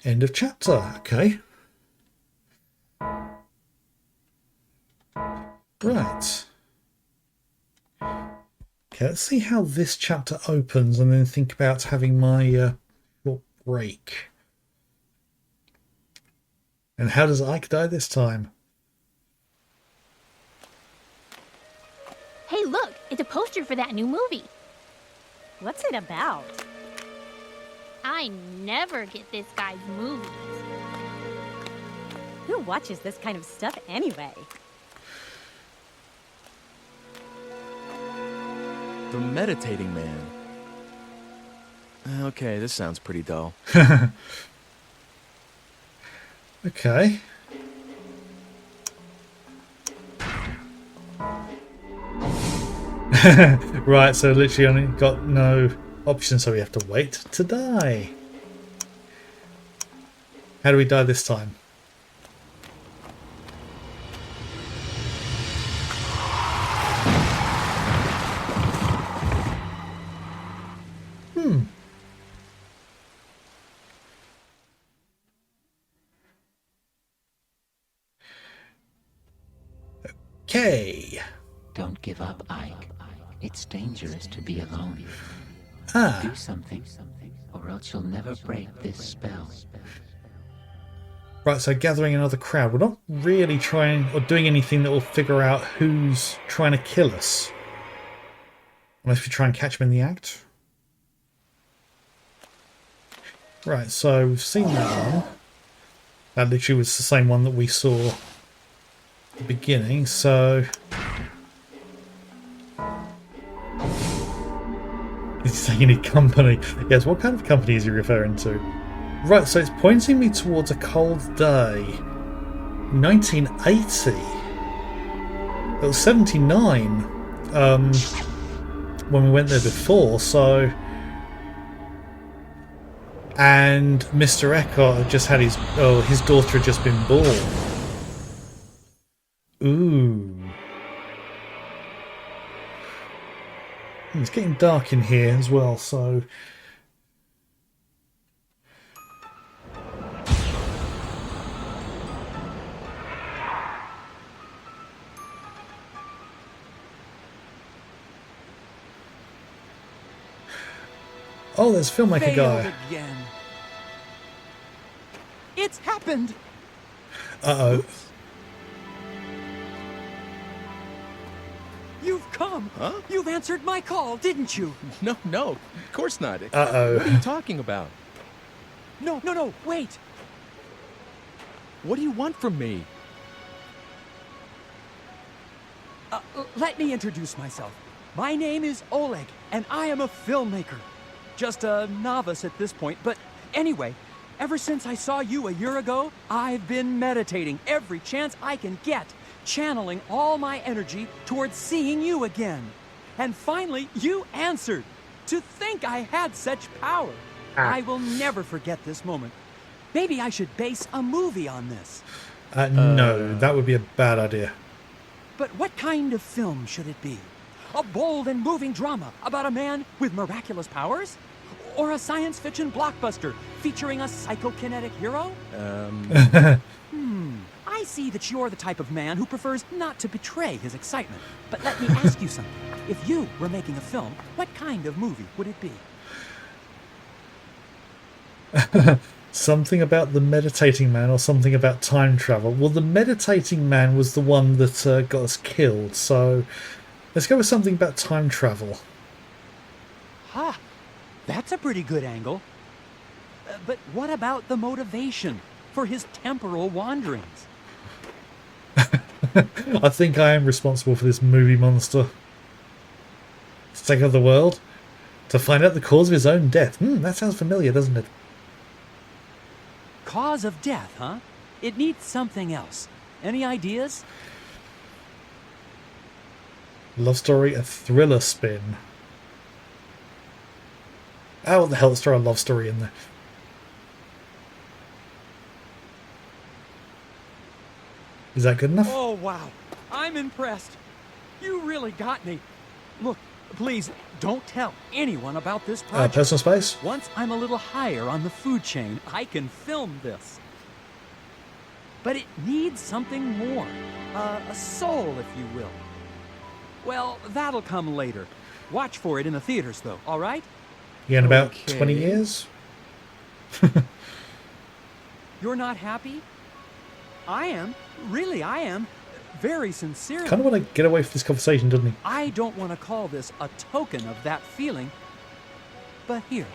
End of chapter. Okay. Right. Okay, let's see how this chapter opens and then think about having my short break. And how does Ike die this time? Hey, look, it's a poster for that new movie. What's it about? I never get this guy's movies. Who watches this kind of stuff anyway? The Meditating Man. Okay, this sounds pretty dull. Okay. Right, so literally only got no option, so we have to wait to die. How do we die this time? Okay. Don't give up, Ike. It's dangerous to be alone. Do something, or else you'll never break this spell. Right, so gathering another crowd. We're not really trying or doing anything that will figure out who's trying to kill us. Unless we try and catch them in the act. Right, so we've seen that one. That literally was the same one that we saw at the beginning, so... He's saying you need company. Yes, what kind of company is he referring to? Right, so it's pointing me towards a cold day. 1980. It was 79 when we went there before, so... And Mr. Eckhart had just had his daughter had just been born. Ooh. It's getting dark in here as well, so... Oh, there's filmmaker guy. Again. It's happened. Uh-oh. You've come. Huh? You've answered my call, didn't you? No, of course not. Uh-oh. What are you talking about? No, wait. What do you want from me? Let me introduce myself. My name is Oleg, and I am a filmmaker. Just a novice at this point, but anyway, ever since I saw you a year ago, I've been meditating every chance I can get, channeling all my energy towards seeing you again. And finally, you answered. To think I had such power. I will never forget this moment. Maybe I should base a movie on this. No, that would be a bad idea. But what kind of film should it be? A bold and moving drama about a man with miraculous powers? Or a science fiction blockbuster featuring a psychokinetic hero? I see that you're the type of man who prefers not to betray his excitement. But let me ask you something. If you were making a film, what kind of movie would it be? Something about the meditating man or something about time travel. Well, the meditating man was the one that got us killed, so let's go with something about time travel. Ha! That's a pretty good angle. But what about the motivation for his temporal wanderings? I think I am responsible for this movie monster. To take over the world? To find out the cause of his own death. That sounds familiar, doesn't it? Cause of death, huh? It needs something else. Any ideas? Love story, a thriller spin. Oh, what the hell, let's throw a love story in there. Is that good enough? Oh, wow. I'm impressed. You really got me. Look, please, don't tell anyone about this project. Personal space? Once I'm a little higher on the food chain, I can film this. but it needs something more. A soul, if you will. Well, that'll come later. Watch for it in the theaters, though, all right? Yeah, in about 20 years? You're not happy? I am. Really, I am. Very sincerely. Kind of want to get away from this conversation, doesn't he? I don't want to call this a token of that feeling, but here,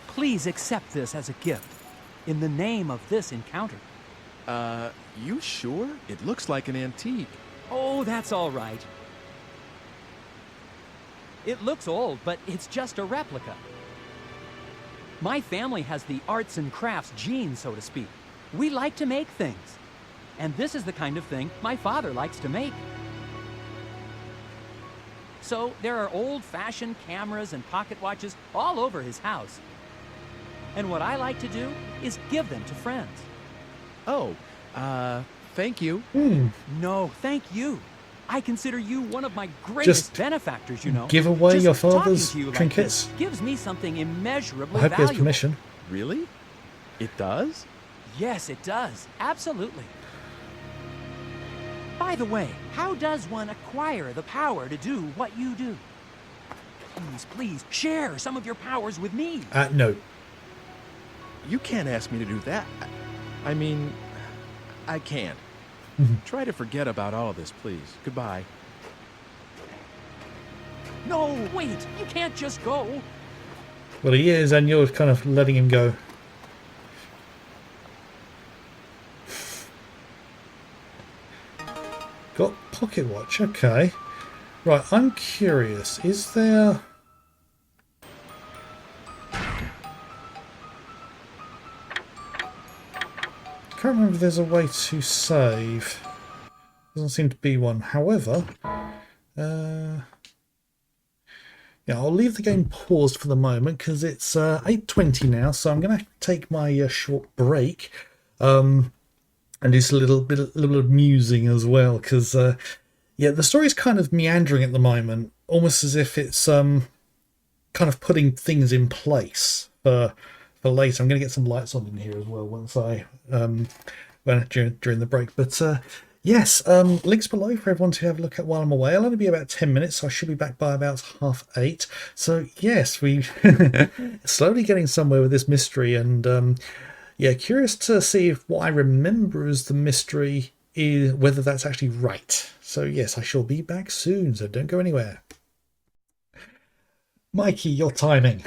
please accept this as a gift in the name of this encounter. You sure? It looks like an antique. Oh, that's all right. It looks old, but it's just a replica. My family has the arts and crafts gene, so to speak. We like to make things. And this is the kind of thing my father likes to make. So there are old-fashioned cameras and pocket watches all over his house. And what I like to do is give them to friends. Oh, thank you. No, thank you. I consider you one of my greatest Just benefactors, you know. give away Just your talking father's to you like trinkets. this gives me something immeasurably I hope he has valuable. permission. Really? It does? Yes, it does. Absolutely. By the way, how does one acquire the power to do what you do? Please, please, share some of your powers with me. No. You can't ask me to do that. I mean, I can't. Try to forget about all this, please. Goodbye. No, wait, you can't just go. Well, he is, and you're kind of letting him go. Got pocket watch, okay. Right, I'm curious, is there... I can't remember if there's a way to save. Doesn't seem to be one. However, yeah, I'll leave the game paused for the moment because it's 8:20 now, so I'm going to take my short break and do a little bit of musing as well because yeah, the story's kind of meandering at the moment, almost as if it's kind of putting things in place for later. I'm going to get some lights on in here as well once I during the break. But yes, links below for everyone to have a look at while I'm away. I'll only be about 10 minutes, so I should be back by about 8:30. So yes, we slowly getting somewhere with this mystery, and yeah, curious to see if what I remember as the mystery is whether that's actually right. So yes, I shall be back soon, so don't go anywhere. Mikey, your timing.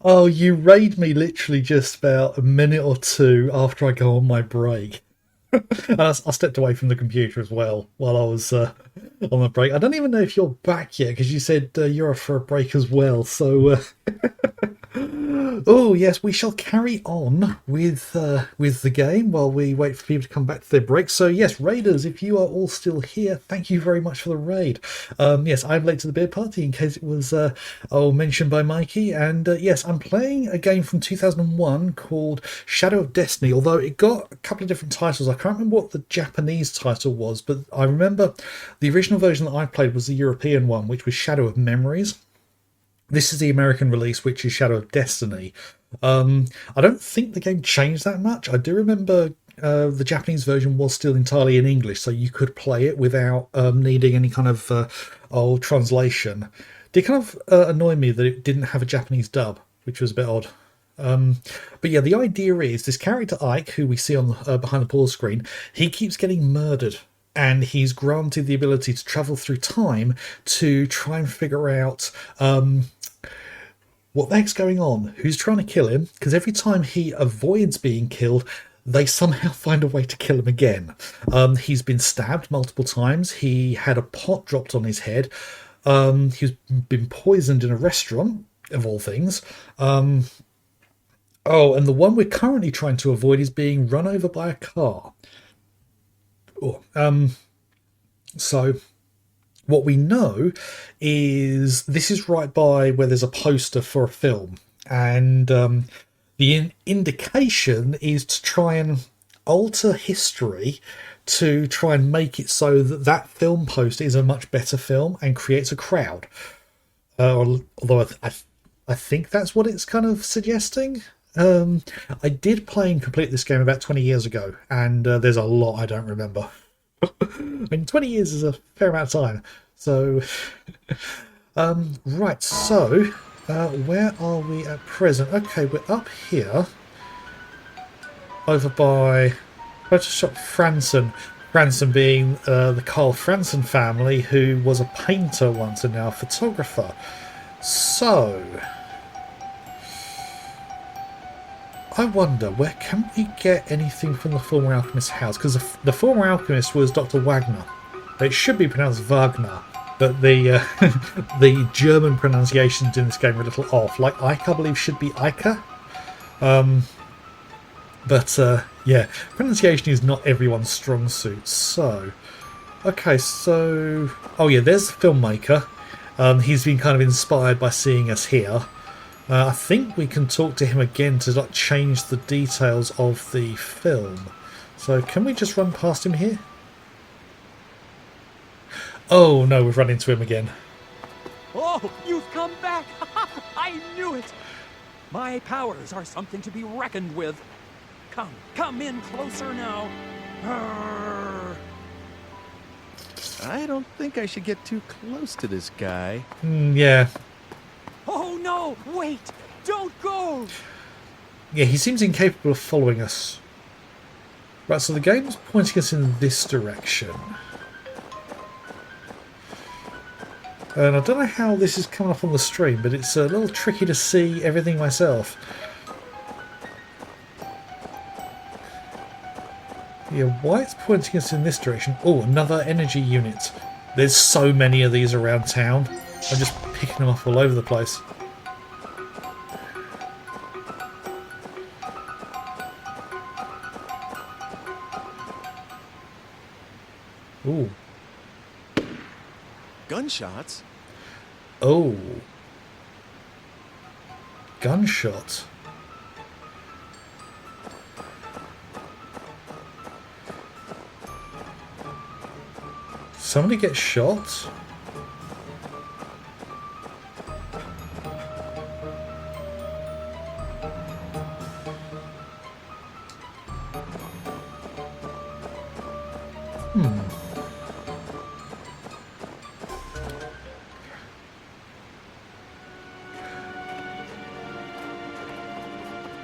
Oh, you raid me literally just about a minute or two after I go on my break. And I stepped away from the computer as well while I was on the break. I don't even know if you're back yet because you said you're off for a break as well. So, oh yes, we shall carry on with the game while we wait for people to come back to their break. So yes, raiders, if you are all still here, thank you very much for the raid. Yes, I'm late to the beer party in case it was mentioned by Mikey. And yes, I'm playing a game from 2001 called Shadow of Destiny. Although it got a couple of different titles, I can't remember what the Japanese title was, but I remember the original version that I played was the European one, which was Shadow of Memories. This is the American release, which is Shadow of Destiny. I don't think the game changed that much. I do remember the Japanese version was still entirely in English, so you could play it without needing any kind of old translation. It did kind of annoy me that it didn't have a Japanese dub, which was a bit odd. But yeah, the idea is this character Ike, who we see on behind the pause screen, he keeps getting murdered. And he's granted the ability to travel through time to try and figure out what the heck's going on, who's trying to kill him, because every time he avoids being killed, they somehow find a way to kill him again. He's been stabbed multiple times. He had a pot dropped on his head. He's been poisoned in a restaurant, of all things. Oh, and the one we're currently trying to avoid is being run over by a car. So what we know is this is right by where there's a poster for a film, and the indication is to try and alter history to try and make it so that that film poster is a much better film and creates a crowd. Although I think that's what it's kind of suggesting. I did play and complete this game about 20 years ago, and there's a lot I don't remember. I mean, 20 years is a fair amount of time. So, right, so, where are we at present? Okay, we're up here, over by Photoshop Franson. Franson being the Carl Franson family, who was a painter once and now a photographer. So, I wonder, where can we get anything from the former alchemist's house? Because the former alchemist was Dr. Wagner. It should be pronounced Wagner, but the the German pronunciations in this game are a little off. Like Ike, I believe, should be Ike. But yeah, pronunciation is not everyone's strong suit. So, okay, so oh yeah, there's the filmmaker. He's been kind of inspired by seeing us here. I think we can talk to him again to like change the details of the film. So can we just run past him here? Oh no, we've run into him again. Oh, you've come back! I knew it! My powers are something to be reckoned with. Come in closer now. I don't think I should get too close to this guy. Yeah. Oh no, wait! Don't go! Yeah, he seems incapable of following us. Right, so the game's pointing us in this direction. And I don't know how this is coming up on the stream, but it's a little tricky to see everything myself. Yeah, why it's pointing us in this direction? Oh, another energy unit. There's so many of these around town. I'm just picking them up all over the place. Ooh. Gunshots? Oh. Gunshot. Somebody get shot?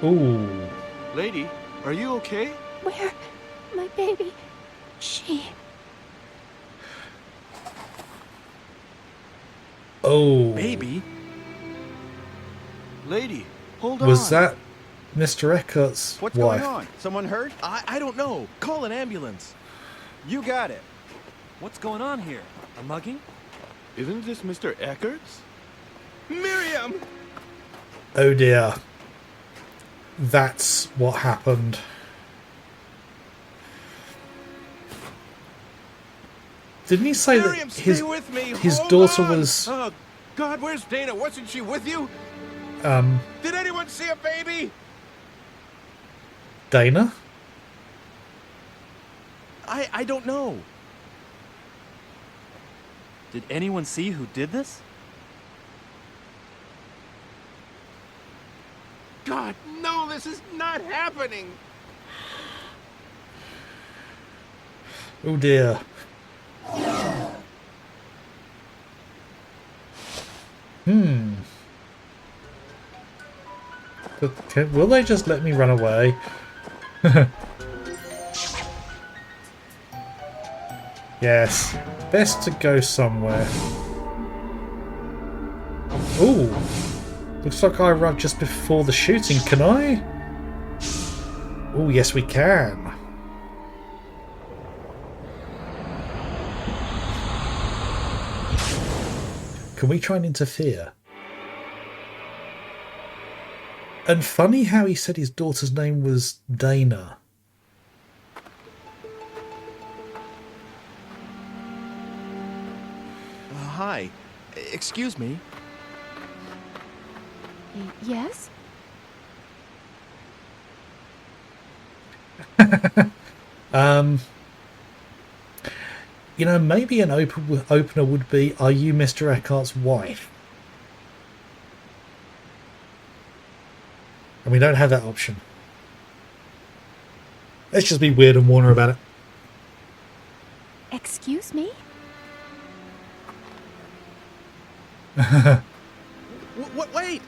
Ooh. Lady, are you okay? Where? My baby. She. Oh. Baby? Lady, hold on. Was that Mr. Eckert's What's wife? going on? Someone hurt? I don't know. Call an ambulance. You got it. What's going on here? A mugging? Isn't this Mr. Eckert's? Miriam! Oh dear. That's what happened. Didn't he say Miriam, that stay with me. his Hold daughter on. was... Oh, God, where's Dana? Wasn't she with you? Did anyone see a baby? Dana? I don't know. Did anyone see who did this? God, no, this is not happening. Oh dear. But will they just let me run away? Yes. Best to go somewhere. Ooh. Looks like I arrived just before the shooting. Can I? Oh, yes we can. Can we try and interfere? And funny how he said his daughter's name was Dana. Hi. Excuse me. Yes? You know, maybe an opener would be, are you Mr. Eckhart's wife? And we don't have that option. Let's just be weird and warn her about it. Excuse me? Wait!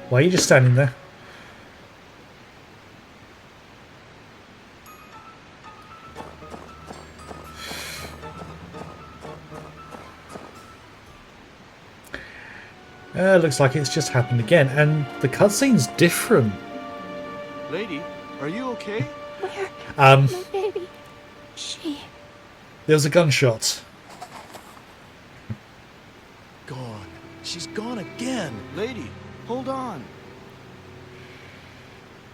Why are you just standing there? Looks like it's just happened again, and the cutscene's different. Lady, are you okay? Where? My baby. She... There was a gunshot. Gone. She's gone again. Lady, hold on.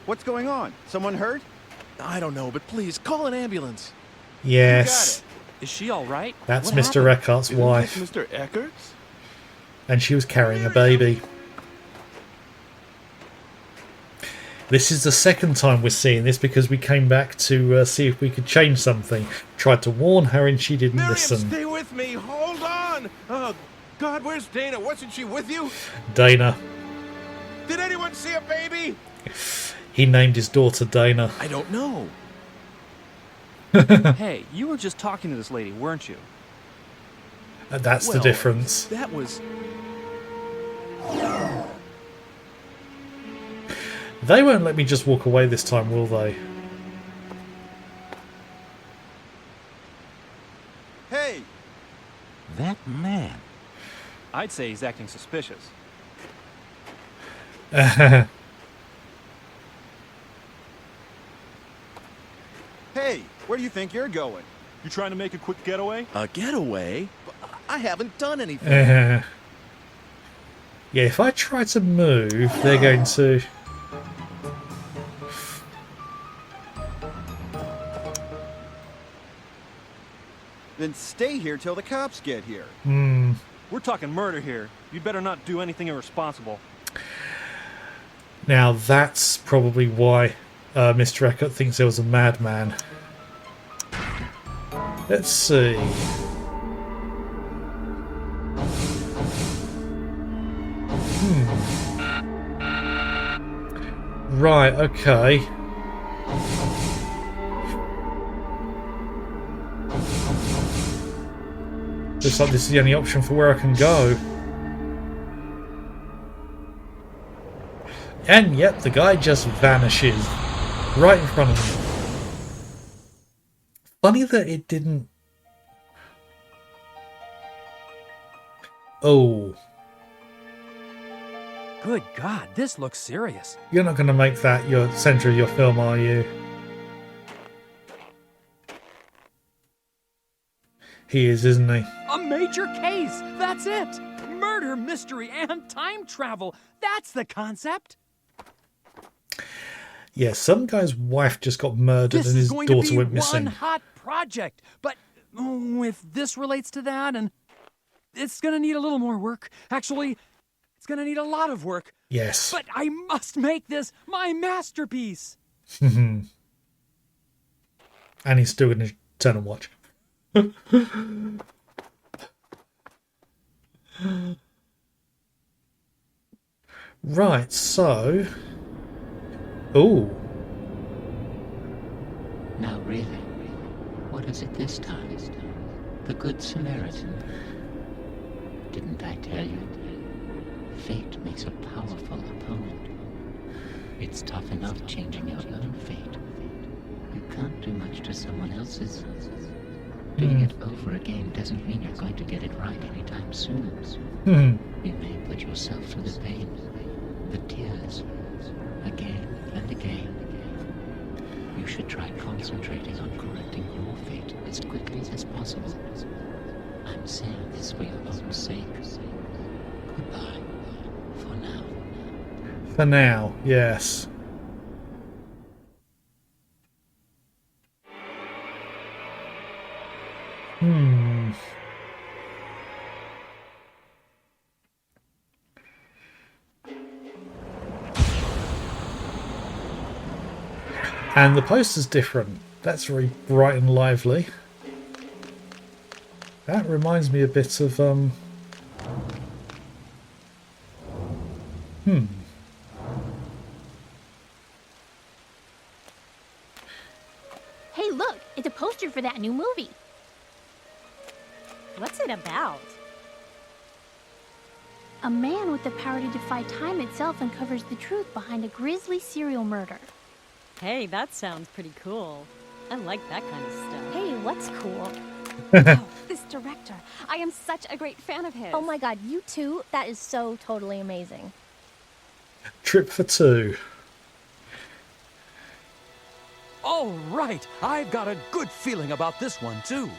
What's going on? Someone hurt? I don't know, but please, call an ambulance. Yes. Is she all right? That's What Mr. happened? Eckhart's wife. Mr. Eckert's? And she was carrying a baby. This is the second time we're seeing this because we came back to see if we could change something. Tried to warn her and she didn't Miriam, listen. stay with me. Hold on. Oh, God, where's Dana? Wasn't she with you? Dana. Did anyone see a baby? He named his daughter Dana. I don't know. Hey, you were just talking to this lady, weren't you? That's the difference. That was... They won't let me just walk away this time, will they? Hey! That man. I'd say he's acting suspicious. Hey, where do you think you're going? You trying to make a quick getaway? A getaway? I haven't done anything. Yeah, if I try to move, they're going to... Then stay here till the cops get here. We're talking murder here. You better not do anything irresponsible. Now that's probably why Mr. Eckert thinks there was a madman. Let's see. Right, okay. Looks like this is the only option for where I can go. And yep, the guy just vanishes right in front of me. Funny that it didn't... Oh. Good God, this looks serious. You're not going to make that your centre of your film, are you? He is, isn't he? A major case! That's it! Murder, mystery, and time travel! That's the concept! Yeah, some guy's wife just got murdered and his daughter went missing. One hot project, but if this relates to that, and it's gonna need a little more work. Actually, it's gonna need a lot of work. Yes. But I must make this my masterpiece. And he's still going to turn and watch. Right, so... Ooh. Now really, what is it this time? The Good Samaritan? Didn't I tell you? Fate makes a powerful opponent. It's tough enough changing your own fate. You can't do much to someone else's. Doing it over again doesn't mean you're going to get it right anytime soon. You may put yourself through the pain, the tears, again and again. You should try concentrating on correcting your fate as quickly as possible. I'm saying this for your own sake. Goodbye, for now. For now, yes. And the poster's different. That's very bright and lively. That reminds me a bit of Hey, look, it's a poster for that new movie. What's it about? A man with the power to defy time itself uncovers the truth behind a grisly serial murder. Hey, that sounds pretty cool. I like that kind of stuff. Hey, what's cool? Oh, this director. I am such a great fan of his. Oh my god, you too? That is so totally amazing. Trip for Two. All right, I've got a good feeling about this one, too.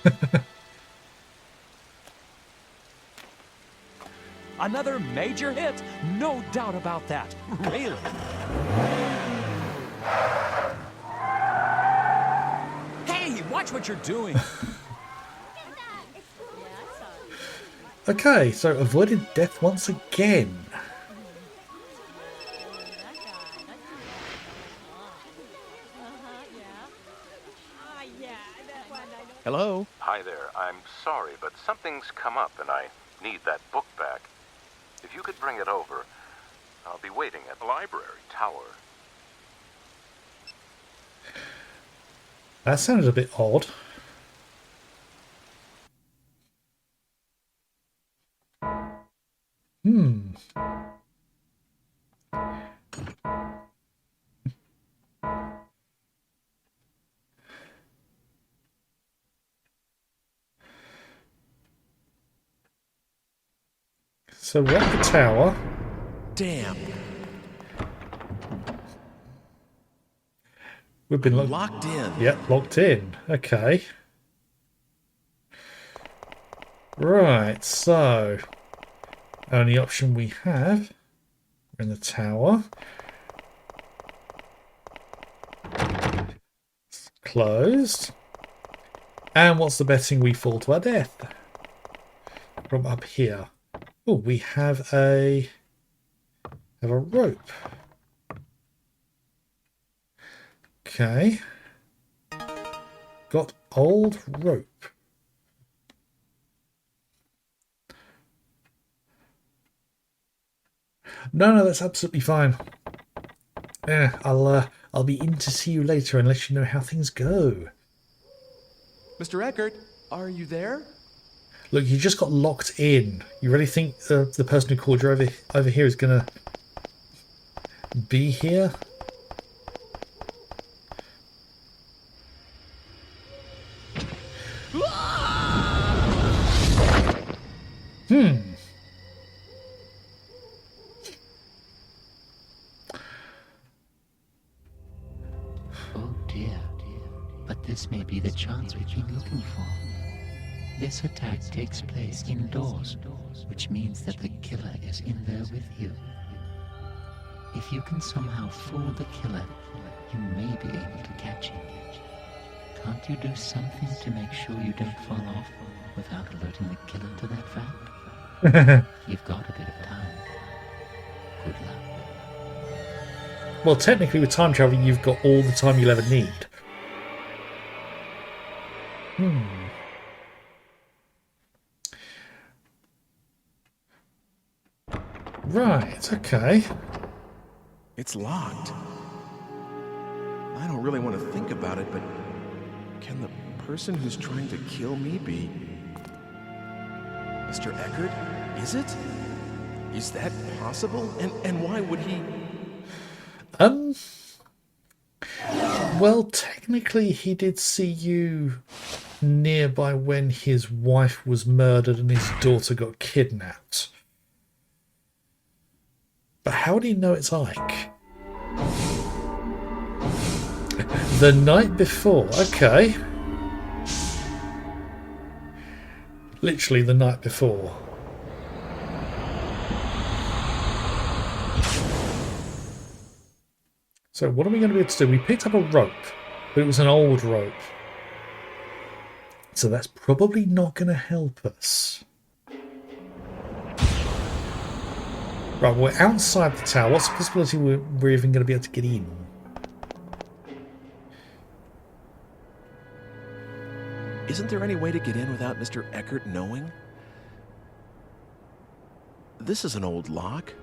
Another major hit, no doubt about that. Really. Hey, watch what you're doing. Okay, so avoided death once again. Hello? Hi there. I'm sorry, but something's come up and I need that book back. If you could bring it over, I'll be waiting at the library tower. That sounded a bit odd. So we're at the tower. Damn. We've been locked in. Yep, locked in. Okay. Right, so only option we have, we're in the tower. It's closed. And what's the betting we fall to our death? From up here. Oh, we have a rope. Okay. Got old rope. No, that's absolutely fine. Yeah, I'll be in to see you later and let you know how things go. Mr. Eckert, are you there? Look, you just got locked in. You really think the person who called you over here is gonna be here? Oh dear. But this may be the chance we've been looking for. This attack takes place indoors, which means that the killer is in there with you. If you can somehow fool the killer, you may be able to catch him. Can't you do something to make sure you don't fall off without alerting the killer to that fact? You've got a bit of time. Good luck. Well, technically with time travel, you've got all the time you'll ever need. Right, okay. It's locked. I don't really want to think about it, but can the person who's trying to kill me be Mr. Eckert? Is it? Is that possible? And why would he? Well, technically he did see you nearby when his wife was murdered and his daughter got kidnapped. But how do you know it's Ike? The night before, okay. Literally the night before. So what are we going to be able to do? We picked up a rope, but it was an old rope. So that's probably not going to help us. Right, we're outside the tower. What's the possibility we're even going to be able to get in? Isn't there any way to get in without Mr. Eckert knowing? This is an old lock.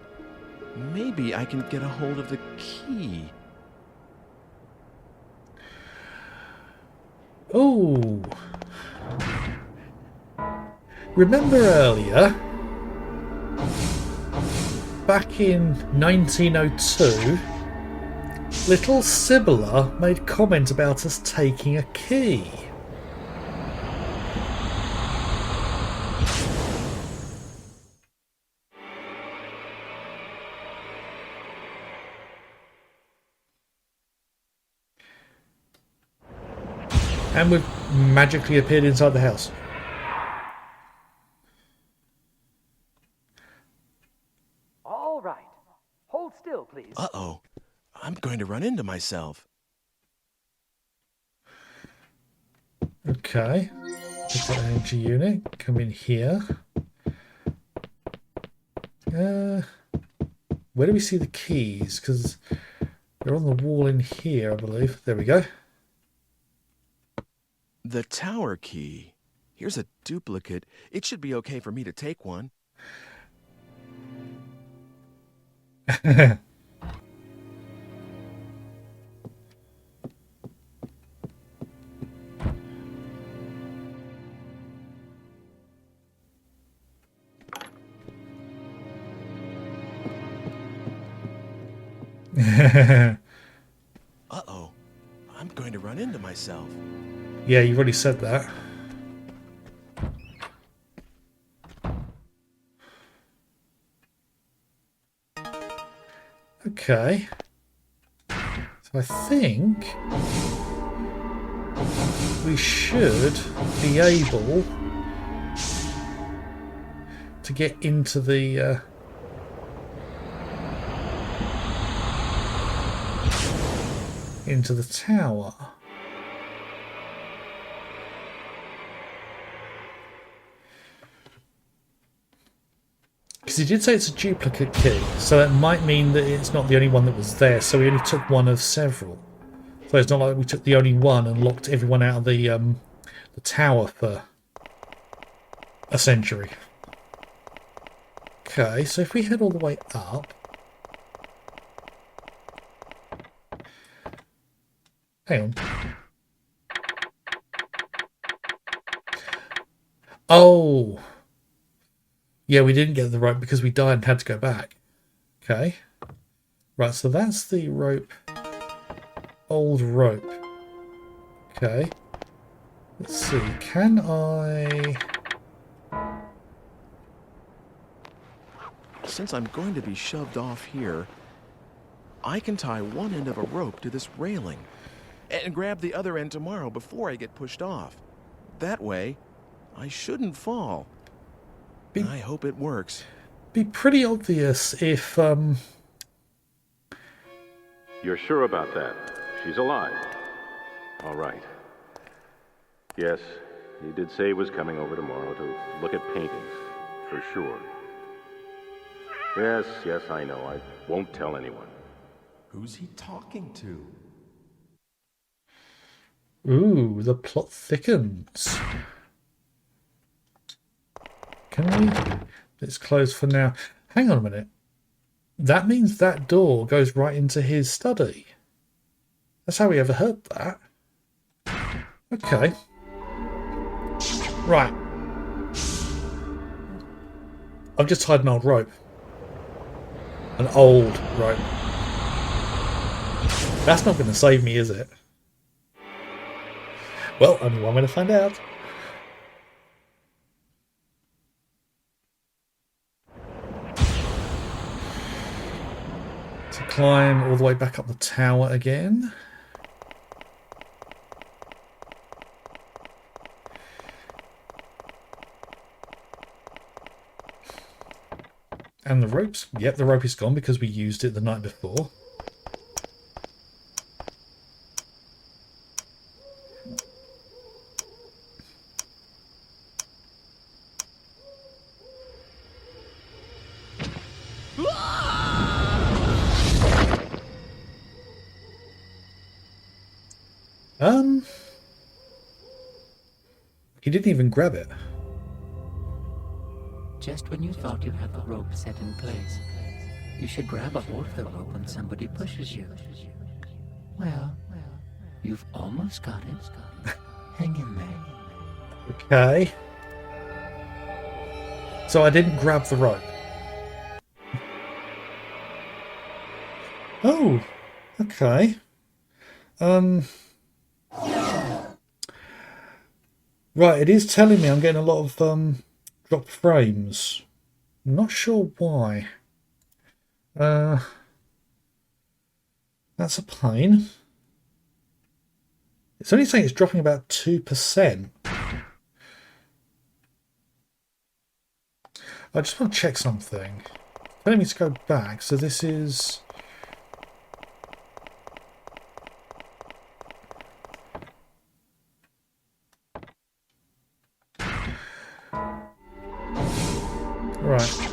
Maybe I can get a hold of the key. Oh. Remember earlier, back in 1902, little Sibylla made comment about us taking a key. And we've magically appeared inside the house. All right. Hold still, please. Uh-oh. I'm going to run into myself. Okay. Put that energy unit. Come in here. Where do we see the keys? Because they're on the wall in here, I believe. There we go. The tower key. Here's a duplicate. It should be okay for me to take one. Uh-oh. I'm going to run into myself. Yeah, you've already said that. Okay. So I think we should be able to get into the tower. Because he did say it's a duplicate key, so that might mean that it's not the only one that was there, so we only took one of several. So it's not like we took the only one and locked everyone out of the tower for a century. Okay, so if we head all the way up... Hang on. Oh! Yeah, we didn't get the rope because we died and had to go back. Okay. Right, so that's the rope. Old rope. Okay. Let's see. Can I... Since I'm going to be shoved off here, I can tie one end of a rope to this railing and grab the other end tomorrow before I get pushed off. That way, I shouldn't fall. I hope it works. Be pretty obvious if, You're sure about that? She's alive. All right. Yes, he did say he was coming over tomorrow to look at paintings, for sure. Yes, I know. I won't tell anyone. Who's he talking to? Ooh, the plot thickens. Can we... It's closed for now. Hang on a minute. That means that door goes right into his study. That's how we ever heard that. Okay. Right. I've just tied an old rope. An old rope. That's not going to save me, is it? Well, only one way to find out. To climb all the way back up the tower again. And the ropes. Yep, the rope is gone because we used it the night before. He didn't even grab it. Just when you thought you had the rope set in place, you should grab a hold of the rope when somebody pushes you. Well, you've almost got it. Hang in there. Okay. So I didn't grab the rope. Oh, okay. Right, it is telling me I'm getting a lot of dropped frames. I'm not sure why. That's a pain. It's only saying it's dropping about 2%. I just want to check something. Telling me to go back, so this is... Right.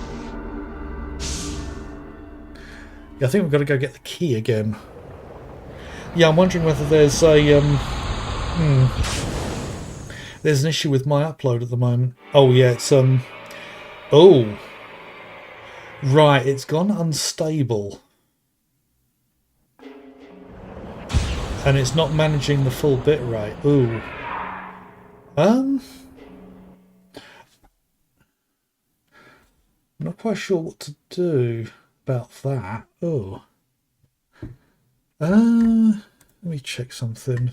Yeah, I think we've got to go get the key again. Yeah, I'm wondering whether there's a... There's an issue with my upload at the moment. Oh, yeah, it's... Oh! Right, it's gone unstable. And it's not managing the full bit rate. Ooh. I'm not quite sure what to do about that. Oh. Let me check something.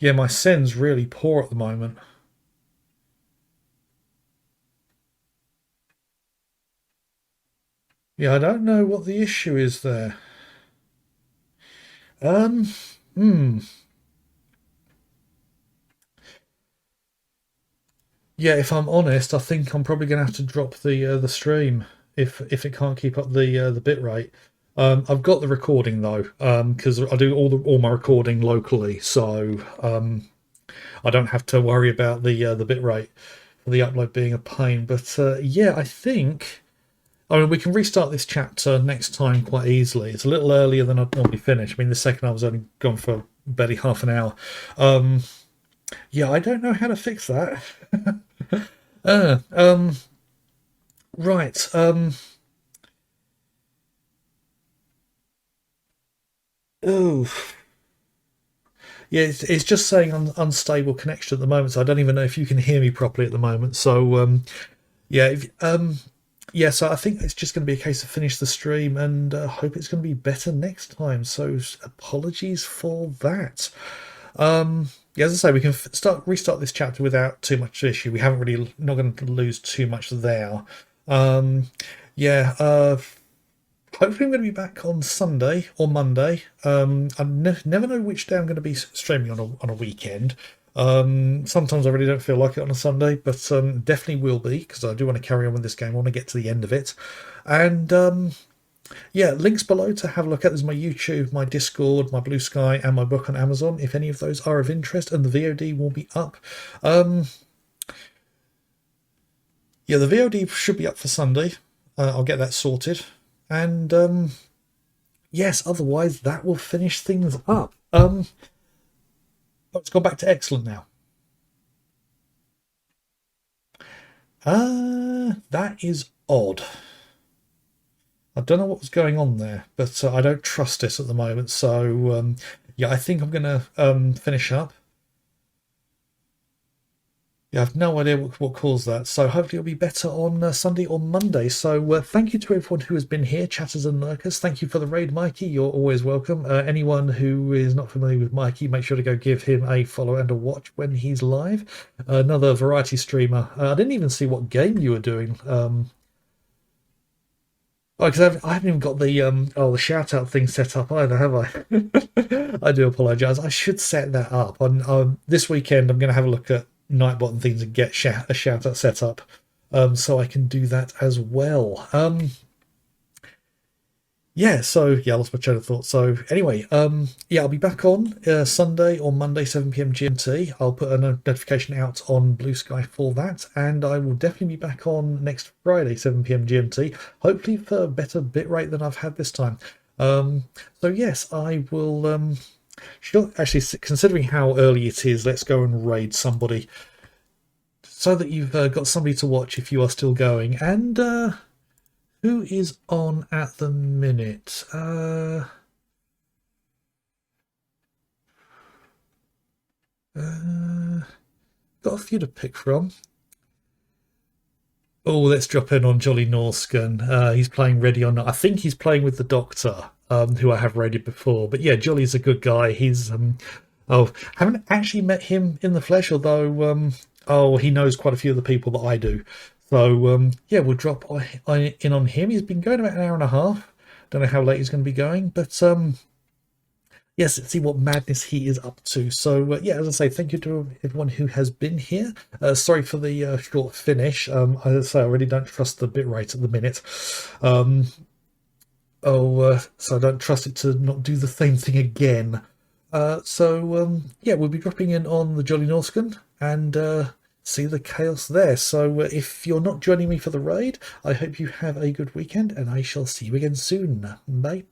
Yeah, my send's really poor at the moment. Yeah, I don't know what the issue is there. Yeah, if I'm honest, I think I'm probably going to have to drop the stream if it can't keep up the bit rate. I've got the recording though, because I do all my recording locally, so I don't have to worry about the bit rate for the upload being a pain. But yeah, I think. I mean, we can restart this chapter next time quite easily. It's a little earlier than I'd normally finish. I mean, the second I was only gone for barely half an hour. Yeah, I don't know how to fix that. Right. Oh. Yeah, it's just saying unstable connection at the moment, so I don't even know if you can hear me properly at the moment. So, yeah, yeah, so I think it's just going to be a case of finish the stream and hope it's going to be better next time. So apologies for that. Yeah, as I say, we can restart this chapter without too much issue. We haven't really not going to lose too much there. Yeah, hopefully I'm going to be back on Sunday or Monday. I never know which day I'm going to be streaming on a weekend. Sometimes I really don't feel like it on a Sunday, but definitely will be, because I do want to carry on with this game. I want to get to the end of it. And yeah, links below to have a look at. There's my YouTube, my Discord, my Blue Sky, and my book on Amazon, if any of those are of interest, and the VOD will be up. Yeah, the VOD should be up for Sunday. I'll get that sorted. And yes, otherwise that will finish things up. Let's go back to excellent now. That is odd. I don't know what was going on there, but I don't trust it at the moment. So yeah, I think I'm going to finish up. Yeah, I have no idea what caused that. So hopefully it'll be better on Sunday or Monday. So thank you to everyone who has been here, chatters and lurkers. Thank you for the raid, Mikey. You're always welcome. Anyone who is not familiar with Mikey, make sure to go give him a follow and a watch when he's live. Another variety streamer. I didn't even see what game you were doing. Oh, because I haven't even got the shout out thing set up either, have I? I do apologise. I should set that up. On this weekend, I'm going to have a look at Nightbot and things and get a shout out set up, so I can do that as well. yeah, so yeah, I lost my train of thought. So anyway, yeah, I'll be back on Sunday or Monday, 7 p.m. GMT. I'll put a notification out on Blue Sky for that, and I will definitely be back on next Friday, 7 p.m. GMT. Hopefully for a better bitrate than I've had this time. So yes, I will. Actually, considering how early it is, let's go and raid somebody so that you've got somebody to watch if you are still going. And who is on at the minute? Got a few to pick from. Oh, let's drop in on Jolly Norscan. He's playing Ready or Not. I think he's playing with the Doctor, who I have raided before. But yeah, Jolly's a good guy. He's haven't actually met him in the flesh, although he knows quite a few of the people that I do. So yeah, we'll drop in on him. He's been going about an hour and a half. Don't know how late he's going to be going, but yes, let's see what madness he is up to. So yeah, as I say, thank you to everyone who has been here. Sorry for the short finish. As I say, I really don't trust the bitrate at the minute. So I don't trust it to not do the same thing again. Yeah, we'll be dropping in on the Jolly Norscan and see the chaos there. So if you're not joining me for the raid, I hope you have a good weekend, and I shall see you again soon. Bye.